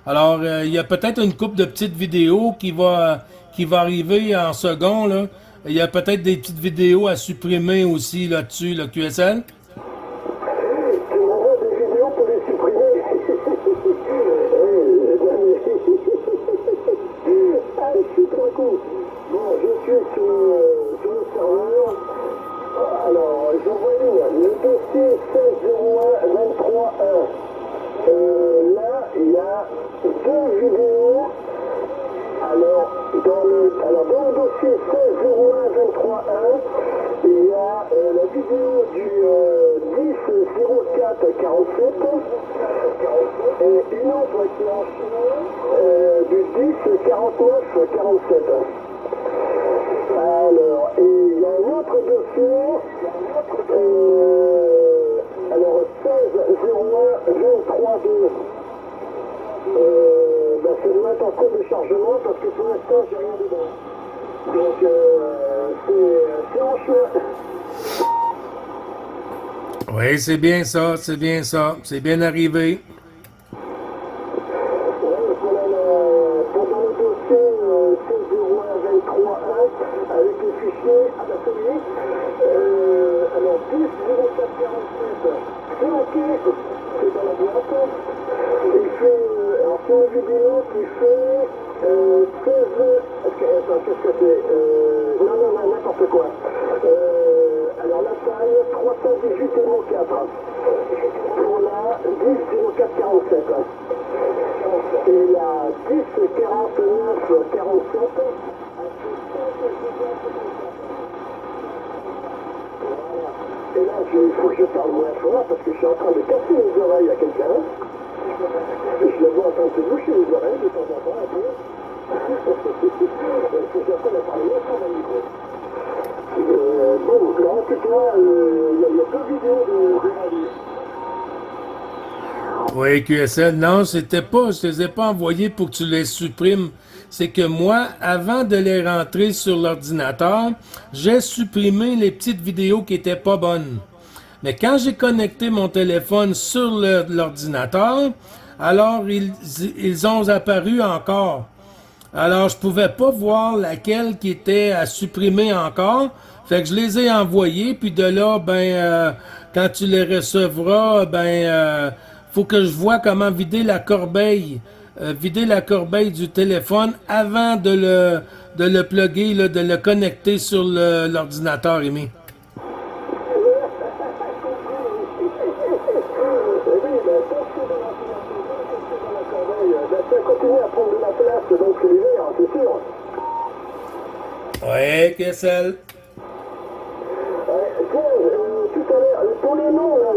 [SPEAKER 1] Alors, il y a peut-être une couple de petites vidéos qui va arriver en second, là. Il y a peut-être des petites vidéos à supprimer aussi là-dessus, le QSL.
[SPEAKER 2] Tu m'envoies des vidéos pour les supprimer. Ah, je suis trop cool. Bon, je suis sur le serveur. Alors, je vois le dossier 1601-23-1. Là, il y a deux vidéos. Alors, dans le dossier 1601-23-1, il y a la vidéo du 10-04-47 et une autre qui est en chinois du 10-49-47. Alors, et il y a un autre dossier, alors 16-01-23-2. Ça doit être en cours de chargement parce que pour l'instant j'ai rien dedans. Donc c'est en chemin.
[SPEAKER 1] Oui, c'est bien ça, c'est bien ça. C'est bien arrivé.
[SPEAKER 2] Ouais, pendant le dossier 1601-23-1 avec les fichiers à la celui. Alors 10-04-47, c'est ok, c'est dans la boîte. Il fait, alors c'est une vidéo qui fait 16, attends, qu'est-ce que c'est non, n'importe quoi. Alors la taille, 318 démo 4 pour la 10-04-47. Et la 10-49-47. Et là, il faut que je parle moins fort parce que je suis en train de casser les oreilles à quelqu'un. Et je le vois en train de se boucher les oreilles de temps en temps un peu. Il faut que j'apprenne à parler moins fort dans le micro. Bon, là, en tout cas, il y a deux vidéos de radio.
[SPEAKER 1] Oui, QSL, non, c'était pas, je te les ai pas envoyés pour que tu les supprimes. C'est que moi, avant de les rentrer sur l'ordinateur, j'ai supprimé les petites vidéos qui étaient pas bonnes. Mais quand j'ai connecté mon téléphone sur l'ordinateur, alors ils ont apparu encore. Alors, je pouvais pas voir laquelle qui était à supprimer encore. Fait que je les ai envoyés, puis de là, quand tu les recevras, faut que je vois comment vider la corbeille du téléphone avant de le plugger, là, de le connecter sur l'ordinateur, Rémi.
[SPEAKER 2] Ça continue à prendre de la place, donc c'est l'hiver, c'est sûr.
[SPEAKER 1] Ouais, QSL.
[SPEAKER 2] Tiens, tout à l'heure, pour les noms, là,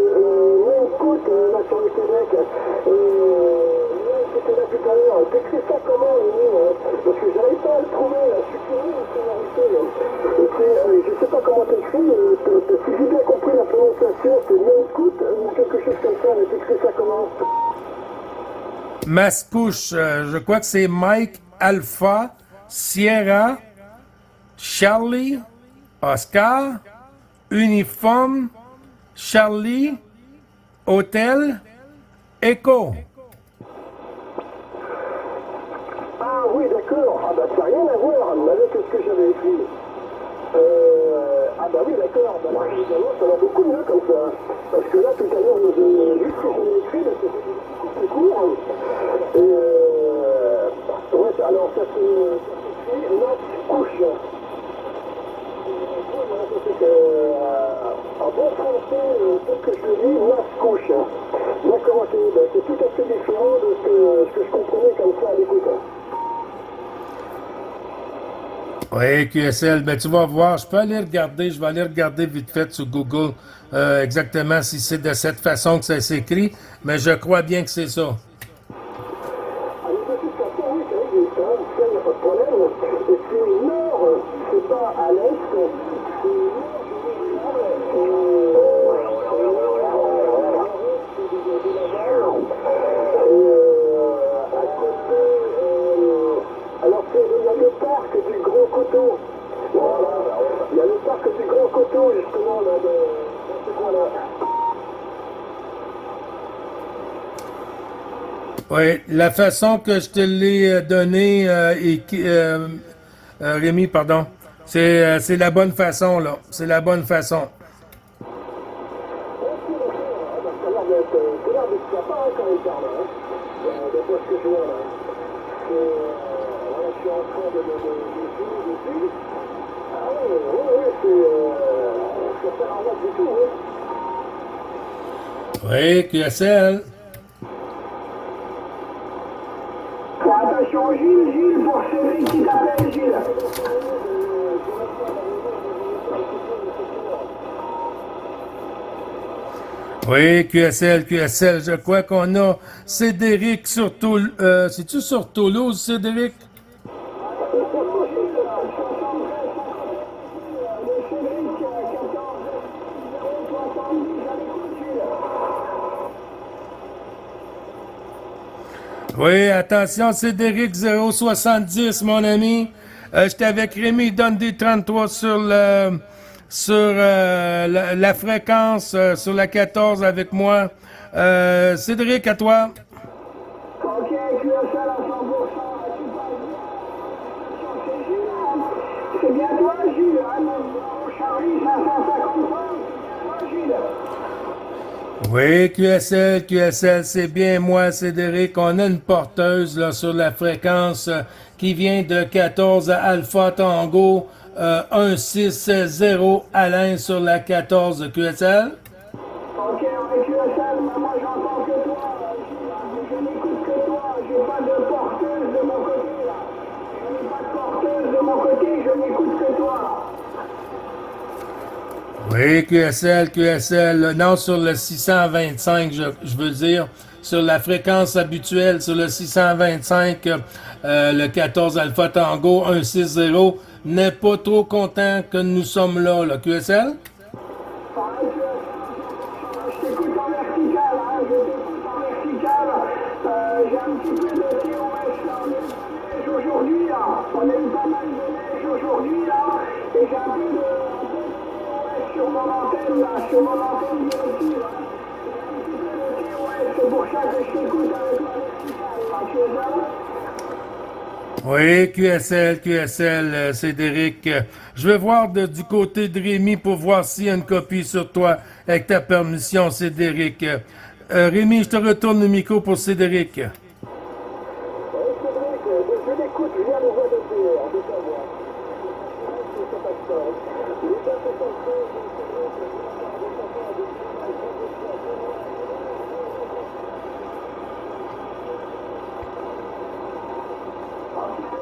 [SPEAKER 2] écoute, là sur le Québec, c'était là tout à l'heure, t'écris ça comment les noms, parce que j'arrive pas à le trouver, là, je suis curieux de sonorité. Je sais pas comment t'écris, si j'ai bien compris la prononciation, c'est écoute, ou quelque chose comme ça, mais t'écris ça comment?
[SPEAKER 1] Mascouche, je crois que c'est Mike Alpha, Sierra, Charlie, Oscar, Uniforme, Charlie, Hôtel, Echo.
[SPEAKER 2] Ah oui, d'accord. Ah bah ça n'a rien à voir avec ce que j'avais écrit. Ah bah oui, d'accord. Bah là, évidemment, ça va beaucoup mieux comme ça. Parce que là, tout à l'heure, juste ce que j'avais écrit, là, c'était beaucoup plus court. Et ouais, alors ça s'écrit couche. En bon français, tel que je le dis, couche. D'accord, ok. Bah, c'est tout à fait différent de ce que je comprenais comme ça à l'écoute.
[SPEAKER 1] Oui, QSL, tu vas voir, je vais aller regarder vite fait sur Google exactement si c'est de cette façon que ça s'écrit, mais je crois bien que c'est ça.
[SPEAKER 2] Alors, de toute façon, oui, c'est vrai que ça, il n'y a pas de problème. Et c'est nord, c'est pas à l'est, c'est
[SPEAKER 1] Oui, la façon que je te l'ai donné, Rémi, pardon, c'est la bonne façon, là. C'est la bonne façon.
[SPEAKER 2] Ça a l'air d'être sympa hein, quand il parle, hein. D'après ce que je vois là. Voilà, je suis en train de suivre dessus. Ah ouais, ça fait un match du tout, hein.
[SPEAKER 1] Oui, QSL.
[SPEAKER 2] Attention Gilles, pour Cédric qui t'appelle Gilles.
[SPEAKER 1] Oui, QSL. Je crois qu'on a Cédric sur Toulouse. C'est-tu sur Toulouse, Cédric? Oui, attention, Cédric 070, mon ami. J'étais avec Rémi Dundee 33 sur la fréquence, sur la 14 avec moi. Cédric, à toi.
[SPEAKER 2] Ok, QSL à 100%, c'est bien toi Gilles, hein, mon Charlie 555, Gilles.
[SPEAKER 1] Oui, QSL, c'est bien moi, Cédric. On a une porteuse là, sur la fréquence qui vient de 14 à Alpha Tango 160 Alain sur la 14 QSL.
[SPEAKER 2] Ok, avec QSL, moi j'entends que toi, Gilles, je n'écoute que toi, j'ai pas de porteuse de mon côté là. Je n'ai pas de porteuse de mon côté, je n'écoute que toi.
[SPEAKER 1] Oui, QSL. Non, sur le 625, je veux dire, sur la fréquence habituelle, sur le 625, le 14 Alpha Tango 160, n'est pas trop content que nous sommes là, QSL?
[SPEAKER 2] Je t'écoute en vertical, hein, je t'écoute en vertical. J'ai un petit peu de TOS là, on a eu de neige aujourd'hui là. On a eu pas mal de neige aujourd'hui là. Et j'ai un peu de TOS sur mon antenne là, sur mon antenne directive. Hein. J'ai un petit peu de TOS, c'est pour ça que je t'écoute avec la verticale là, tu es là?
[SPEAKER 1] Oui, QSL, Cédric. Je vais voir du côté de Rémi pour voir s'il y a une copie sur toi, avec ta permission, Cédric. Rémi, je te retourne le micro pour Cédric.
[SPEAKER 2] Oui, Cédric, je l'écoute, je viens le voir de dehors, de ta voix. C'est pas ça. Les gars, c'est pas ça.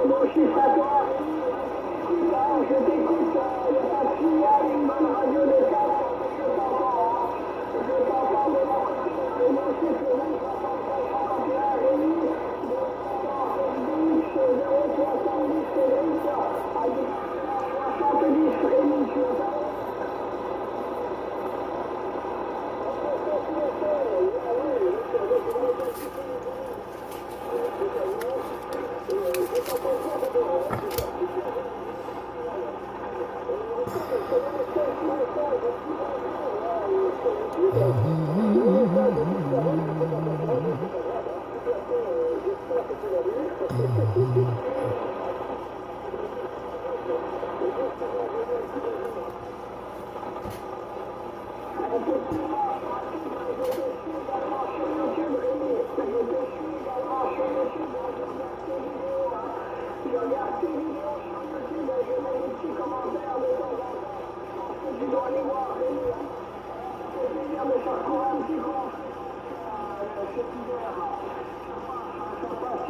[SPEAKER 2] Bon, je suis à toi, je t'écoute, il n'y a pas de signal, une bonne radio de 4, je t'entends de mon côté, et moi aussi c'est vous, 51 Rémi, 070 Cédric, à 70 Rémi, tu es là?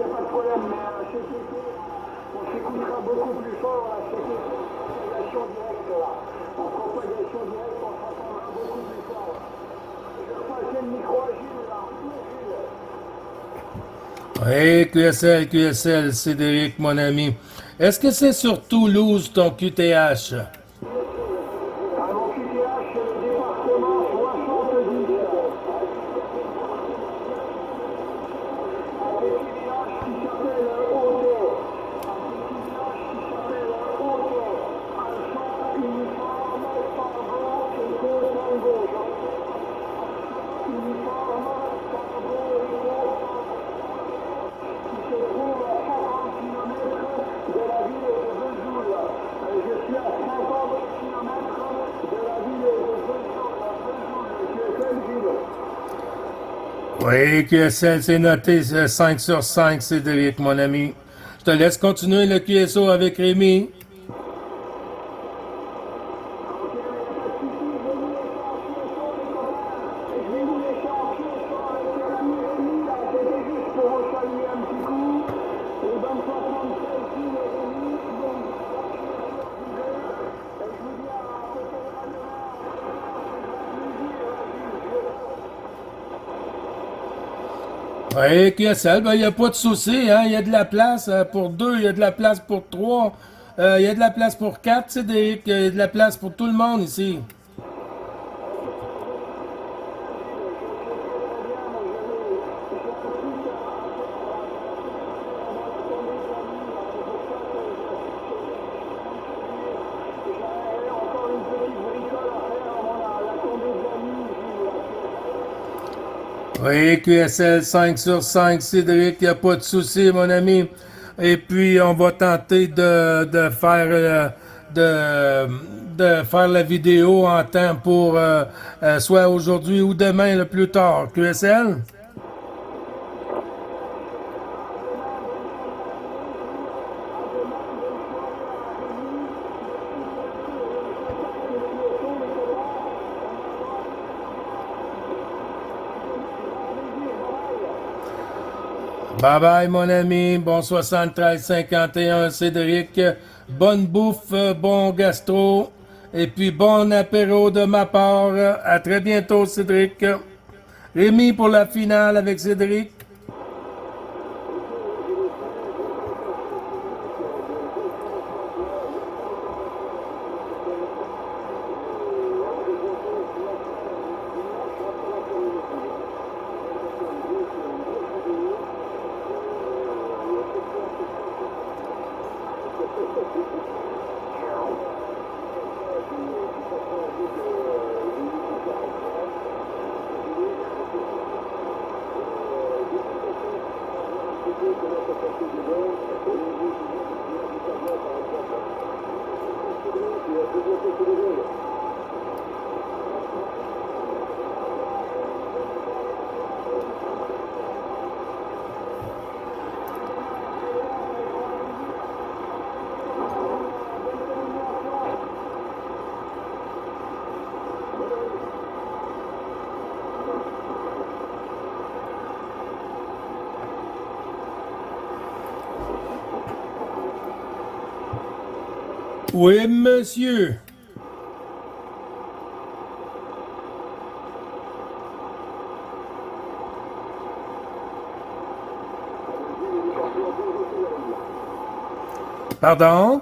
[SPEAKER 2] Il n'y a pas de problème, mais cet été, on s'écoutera beaucoup plus fort là, cet été, en propagation directe là. En propagation directe, on s'entendra beaucoup plus fort. Je vais repasser le micro à Gilles là.
[SPEAKER 1] Oui, QSL, Cédric, mon ami. Est-ce que c'est sur Toulouse ton QTH?
[SPEAKER 2] À mon QTH, c'est le département 70.
[SPEAKER 1] Oui, QSL, c'est noté 5 sur 5, Cédric, mon ami. Je te laisse continuer le QSO avec Rémi. Oui, QSL, ben, il n'y a pas de souci, hein? Il y a de la place pour deux, il y a de la place pour trois, il y a de la place pour quatre, Cédric, il y a de la place pour tout le monde ici. Oui, QSL 5 sur 5, Cédric, il n'y a pas de souci, mon ami. Et puis, on va tenter de faire de faire la vidéo en temps pour soit aujourd'hui ou demain le plus tard. QSL? Bye bye, mon ami. Bon 73-51, Cédric. Bonne bouffe, bon gastro. Et puis bon apéro de ma part. À très bientôt, Cédric. Rémi pour la finale avec Cédric. Oui, monsieur. Pardon?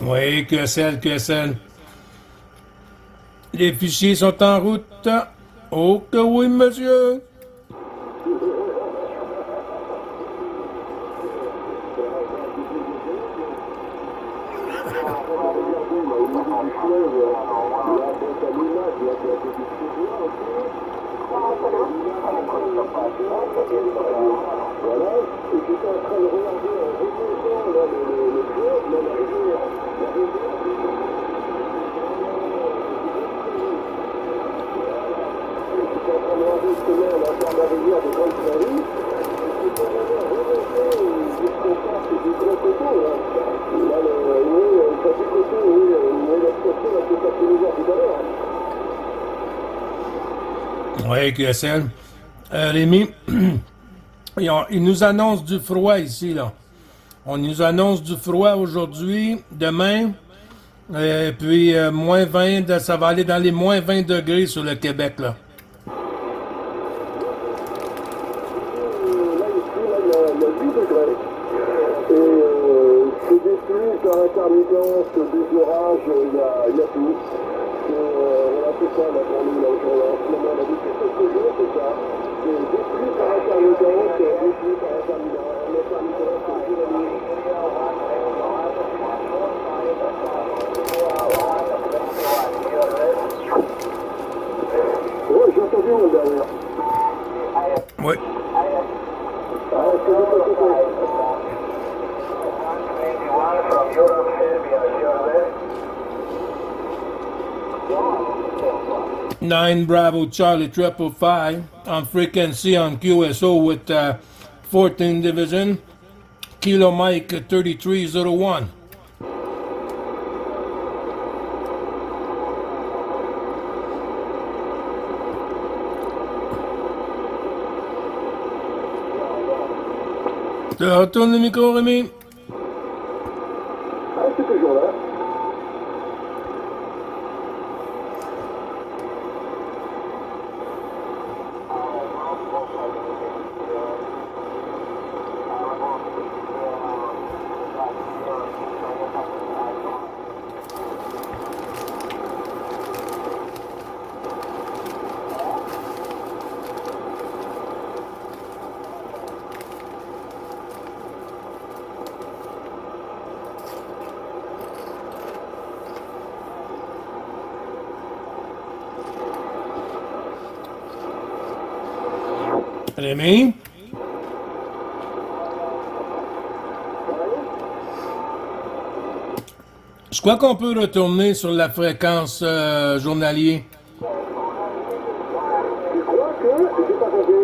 [SPEAKER 1] Oui, QSL. Les fichiers sont en route. Oh que oui, monsieur. Oui, QSL. Rémi, Ils nous annoncent du froid ici, là. On nous annonce du froid aujourd'hui, demain, et puis moins 20, ça va aller dans les moins 20 degrés sur le Québec, là.
[SPEAKER 2] Là, ici, là, il y a 8 degrés. Et c'est des pluies par intermittence, des orages, il y a tout. Voilà, c'est ça la journée, là, aujourd'hui. En ce moment, on a depuis quelques jours, c'est ça. Des pluies par intermittence, des pluies par intermittence, jour et nuit. Ouais, j'ai entendu mon derrière.
[SPEAKER 1] Oui.
[SPEAKER 2] Ah, c'est de ton côté.
[SPEAKER 3] From Europe, Serbia, your left.
[SPEAKER 1] 9 Bravo Charlie 555 on frequency on QSO with 14 Division, Kilo Mike 3301. Tu retournes le micro, Rémi?
[SPEAKER 2] Ah, c'est toujours là.
[SPEAKER 1] Rémi? Je crois qu'on peut retourner sur la fréquence journalier.
[SPEAKER 2] Je crois que, j'ai pas compris.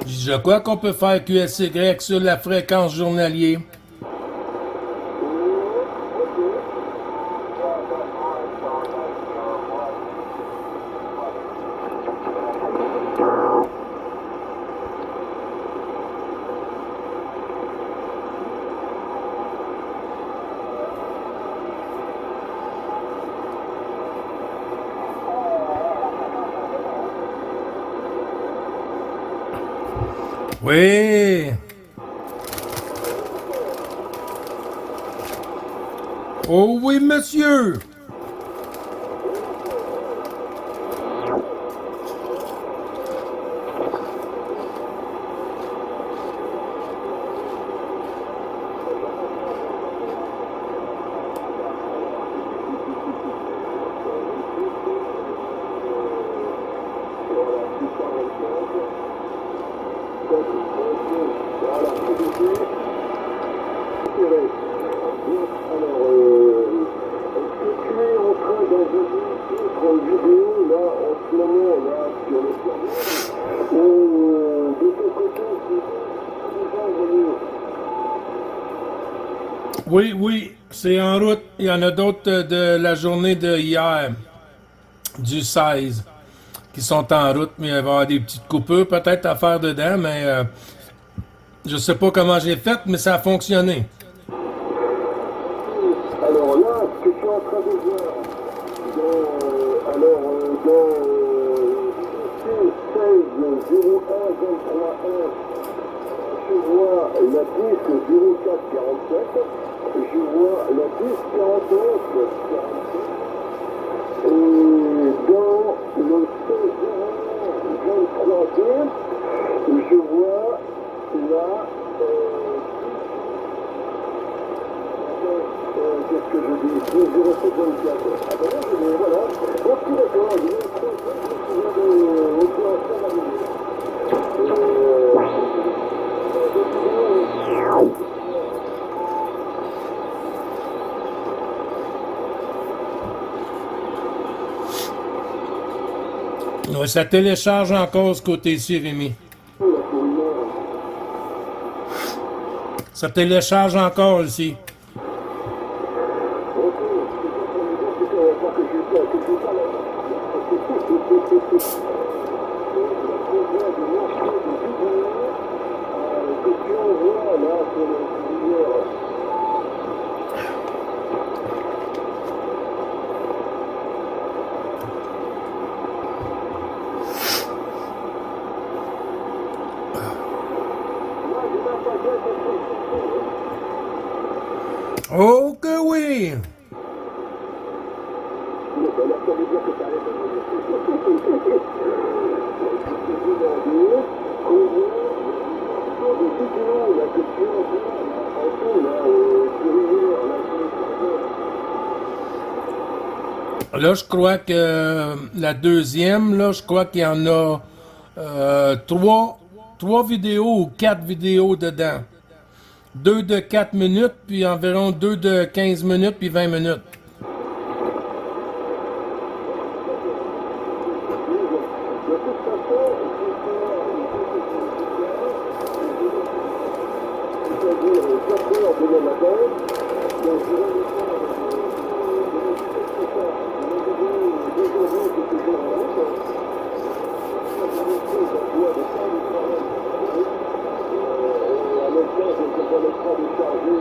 [SPEAKER 1] Je crois qu'on peut faire QSY sur la fréquence journalier. Oui. Oh oui, monsieur. Oui, oui, c'est en route. Il y en a d'autres de la journée de hier, du 16, qui sont en route, mais il va y avoir des petites coupures peut-être à faire dedans, mais je sais pas comment j'ai fait, mais ça a fonctionné.
[SPEAKER 2] Alors là, ce que je suis en train de voir, dans C160123 je vois la disque 0447, je vois la disque 49 47, et dans le C0123D, je vois la qu'est-ce que je dis 0724. Ah ben là, voilà. Ok, d'accord, je vais
[SPEAKER 1] Ouais, ça télécharge encore ce côté-ci, Rémi. Ça télécharge encore ici.
[SPEAKER 2] que tu envoies là sur le vidéo. Moi, je n'ai pas bien compris.
[SPEAKER 1] Oh que oui!
[SPEAKER 2] Donc, alors, ça veut dire que tu arrêtes de me dire. Je te demandais combien de vidéos là que tu envoies en tout là, sur l'hiver, là,
[SPEAKER 1] Là, je crois que la deuxième, là, je crois qu'il y en a trois vidéos ou 4 vidéos dedans. 2 de 4 minutes, puis environ 2 de 15 minutes, puis 20 minutes.
[SPEAKER 2] de toute façon, c'est-à-dire 4 heures demain matin, donc je vais le faire d'aujourd'hui, c'est toujours en route. En même temps, je me permettra de charger.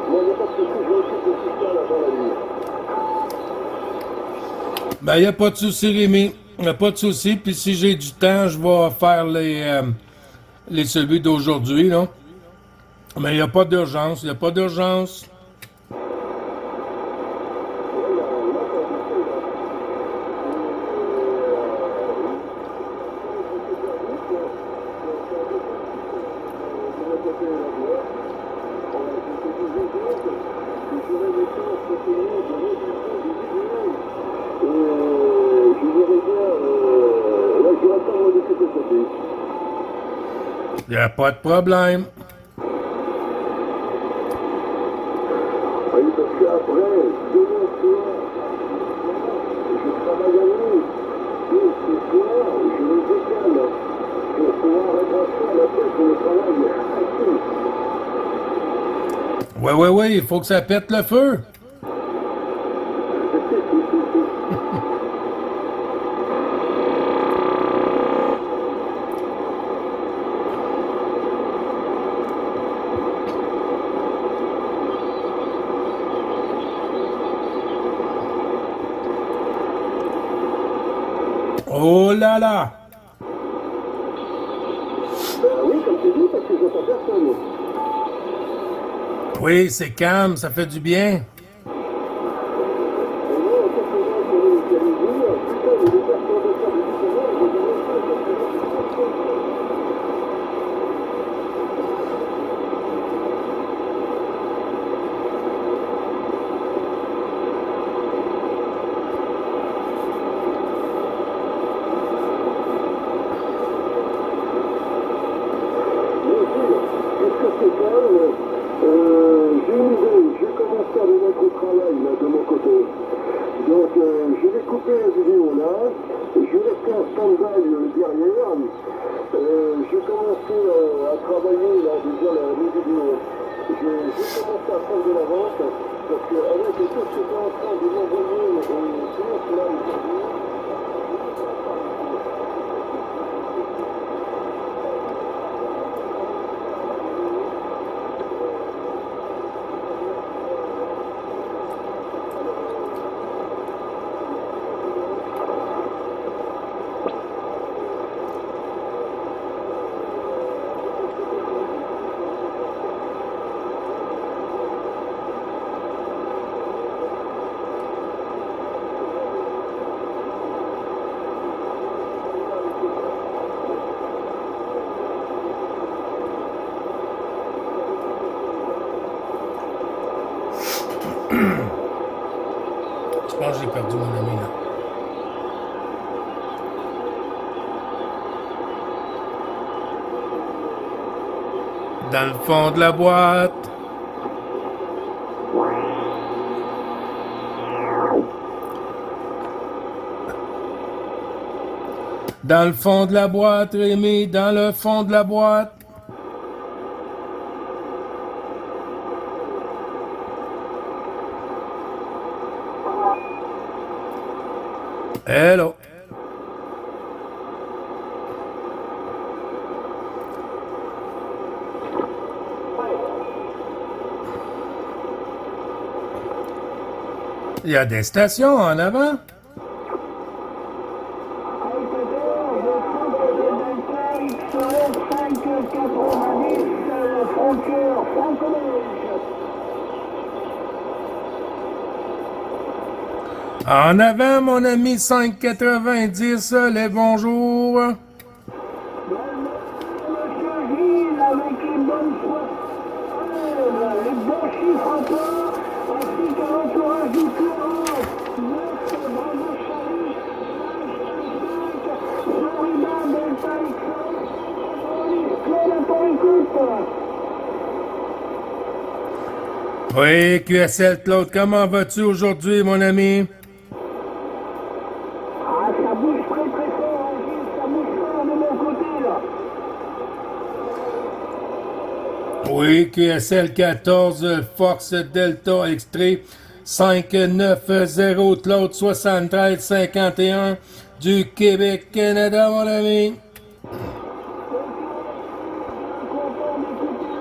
[SPEAKER 2] Moi, il n'y a pas de souci, je m'occupe de tout ça avant la nuit.
[SPEAKER 1] Ben, il n'y a pas de souci, Rémi. Il n'y a pas de souci. Puis si j'ai du temps, je vais faire les celui d'aujourd'hui, là. Mais il n'y a pas d'urgence. Il n'y a pas d'urgence. Il n'y a pas de problème.
[SPEAKER 2] Oui, parce qu'après, demain soir, je travaille à nuit. Et ce soir, je me décale pour pouvoir repenser à la tête pour le travail.
[SPEAKER 1] Ouais, il faut que ça pète le feu. Oh là là!
[SPEAKER 2] Oui, comme tu dis, parce que j'entends personne.
[SPEAKER 1] Oui, c'est calme, ça fait du bien.
[SPEAKER 2] Et moi, en tant que là, sur les télévisions, putain, mais les perturbateurs du cinéma, je les ai fait parce que là, c'est pas ça. J'ai une idée, j'ai commencé à me mettre au travail là, de mon côté. Donc je vais couper la vidéo là, je vais rester en stand-by derrière. J'ai commencé à travailler là déjà les vidéos. J'ai commencé à prendre de l'avance parce qu'avec tout ce que tu es en train de m'envoyer sur là aujourd'hui,
[SPEAKER 1] Je pense que j'ai perdu mon ami là. Dans le fond de la boîte. Dans le fond de la boîte, Rémi, dans le fond de la boîte. Hello. Il y a des stations en avant. En avant, mon ami 590, les bonjours.
[SPEAKER 2] Monsieur Gilles, avec les bonnes fois, les bons chiffres en port, ainsi qu'à l'entourage du courant, notre bravo Charlie, 555, Florida, Delta XL, Claude, à ton écoute.
[SPEAKER 1] Oui, QSL Claude, comment vas-tu aujourd'hui, mon ami?
[SPEAKER 2] Ah, ça bouge très très fort, hein, Gilles, ça bouge fort de mon côté, là.
[SPEAKER 1] Oui, QSL 14, Fox Delta Extrait 590, Claude 7351 du Québec, Canada, mon ami.
[SPEAKER 2] Content d'écouter le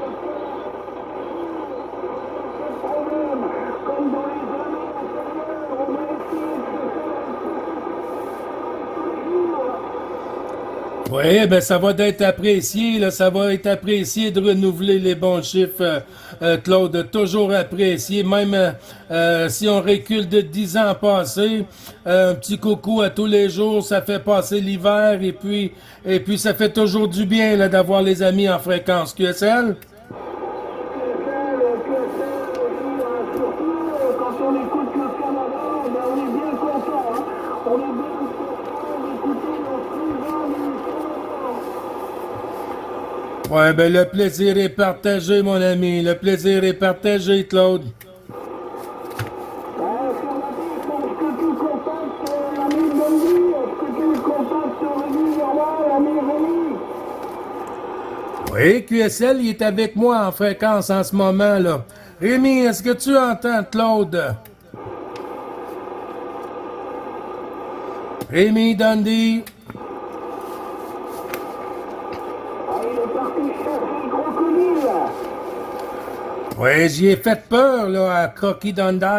[SPEAKER 2] problème, comme dans les années antérieures, on va essayer de se faire
[SPEAKER 1] Oui, ben ça va être apprécié, là, ça va être apprécié de renouveler les bons chiffres, Claude, toujours apprécié, même si on recule de 10 ans passés, un petit coucou à tous les jours, ça fait passer l'hiver et puis ça fait toujours du bien là d'avoir les amis en fréquence. QSL?
[SPEAKER 2] surtout quand on écoute le Canada, ben on est bien content, hein. On est bien content d'écouter nos cousins du Canada.
[SPEAKER 1] Ouais, ben le plaisir est partagé, mon ami, le plaisir est partagé, Claude.
[SPEAKER 2] Est-ce que tu contactes l'ami Bundy? Est-ce que tu contactes régulièrement l'ami Rémi?
[SPEAKER 1] Oui, QSL, il est avec moi en fréquence en ce moment, là. Rémi, est-ce que tu entends Claude? Rémi Dundee.
[SPEAKER 2] Ah, il est parti chercher le crocodile.
[SPEAKER 1] Oui, j'y ai fait peur, là, à Crocky Dundee.
[SPEAKER 2] Ah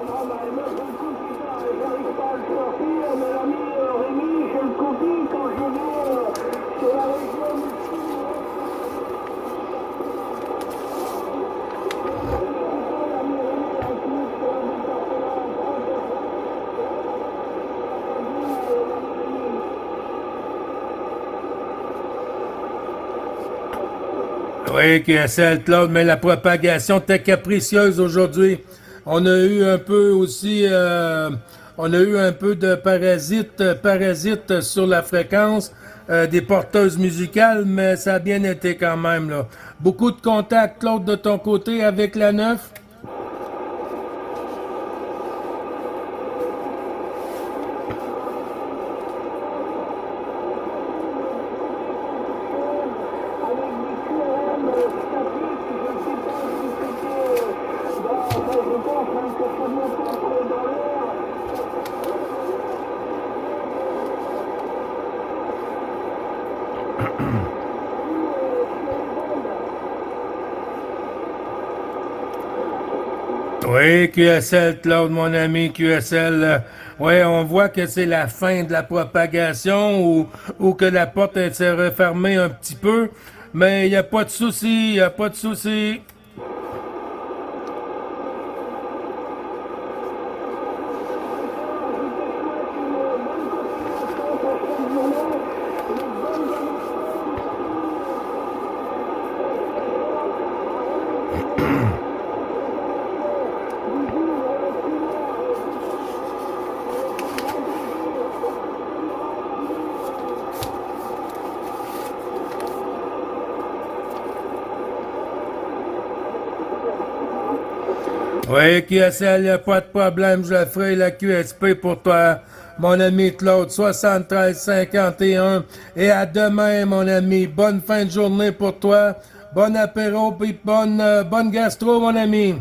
[SPEAKER 2] non, bah, moi, je le coupe, putain, j'arrive pas à le sortir, mais l'ami Rémi, je le copie quand je vais sur la région du Sud.
[SPEAKER 1] Oui, QSL, Claude, mais la propagation était capricieuse aujourd'hui. On a eu un peu aussi, on a eu un peu de parasites sur la fréquence des porteuses musicales, mais ça a bien été quand même, là. Beaucoup de contacts, Claude, de ton côté avec la 9? Oui, QSL, Claude, mon ami, QSL. Oui, on voit que c'est la fin de la propagation ou que la porte s'est refermée un petit peu. Mais il n'y a pas de souci, il n'y a pas de souci. Oui, QSL, il n'y a pas de problème, je ferai la QSP pour toi, mon ami Claude, 7351. Et à demain, mon ami. Bonne fin de journée pour toi. Bon apéro, puis bonne gastro, mon ami.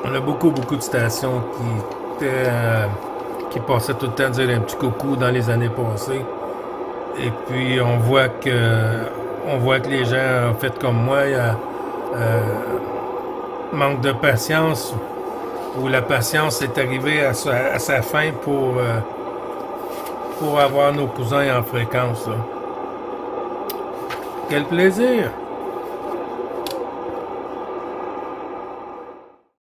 [SPEAKER 1] On a beaucoup de stations qui passaient tout le temps dire un petit coucou dans les années passées. Et puis on voit que les gens, en fait, comme moi, manquent de patience, ou la patience est arrivée à sa fin pour avoir nos cousins en fréquence, là. Quel plaisir!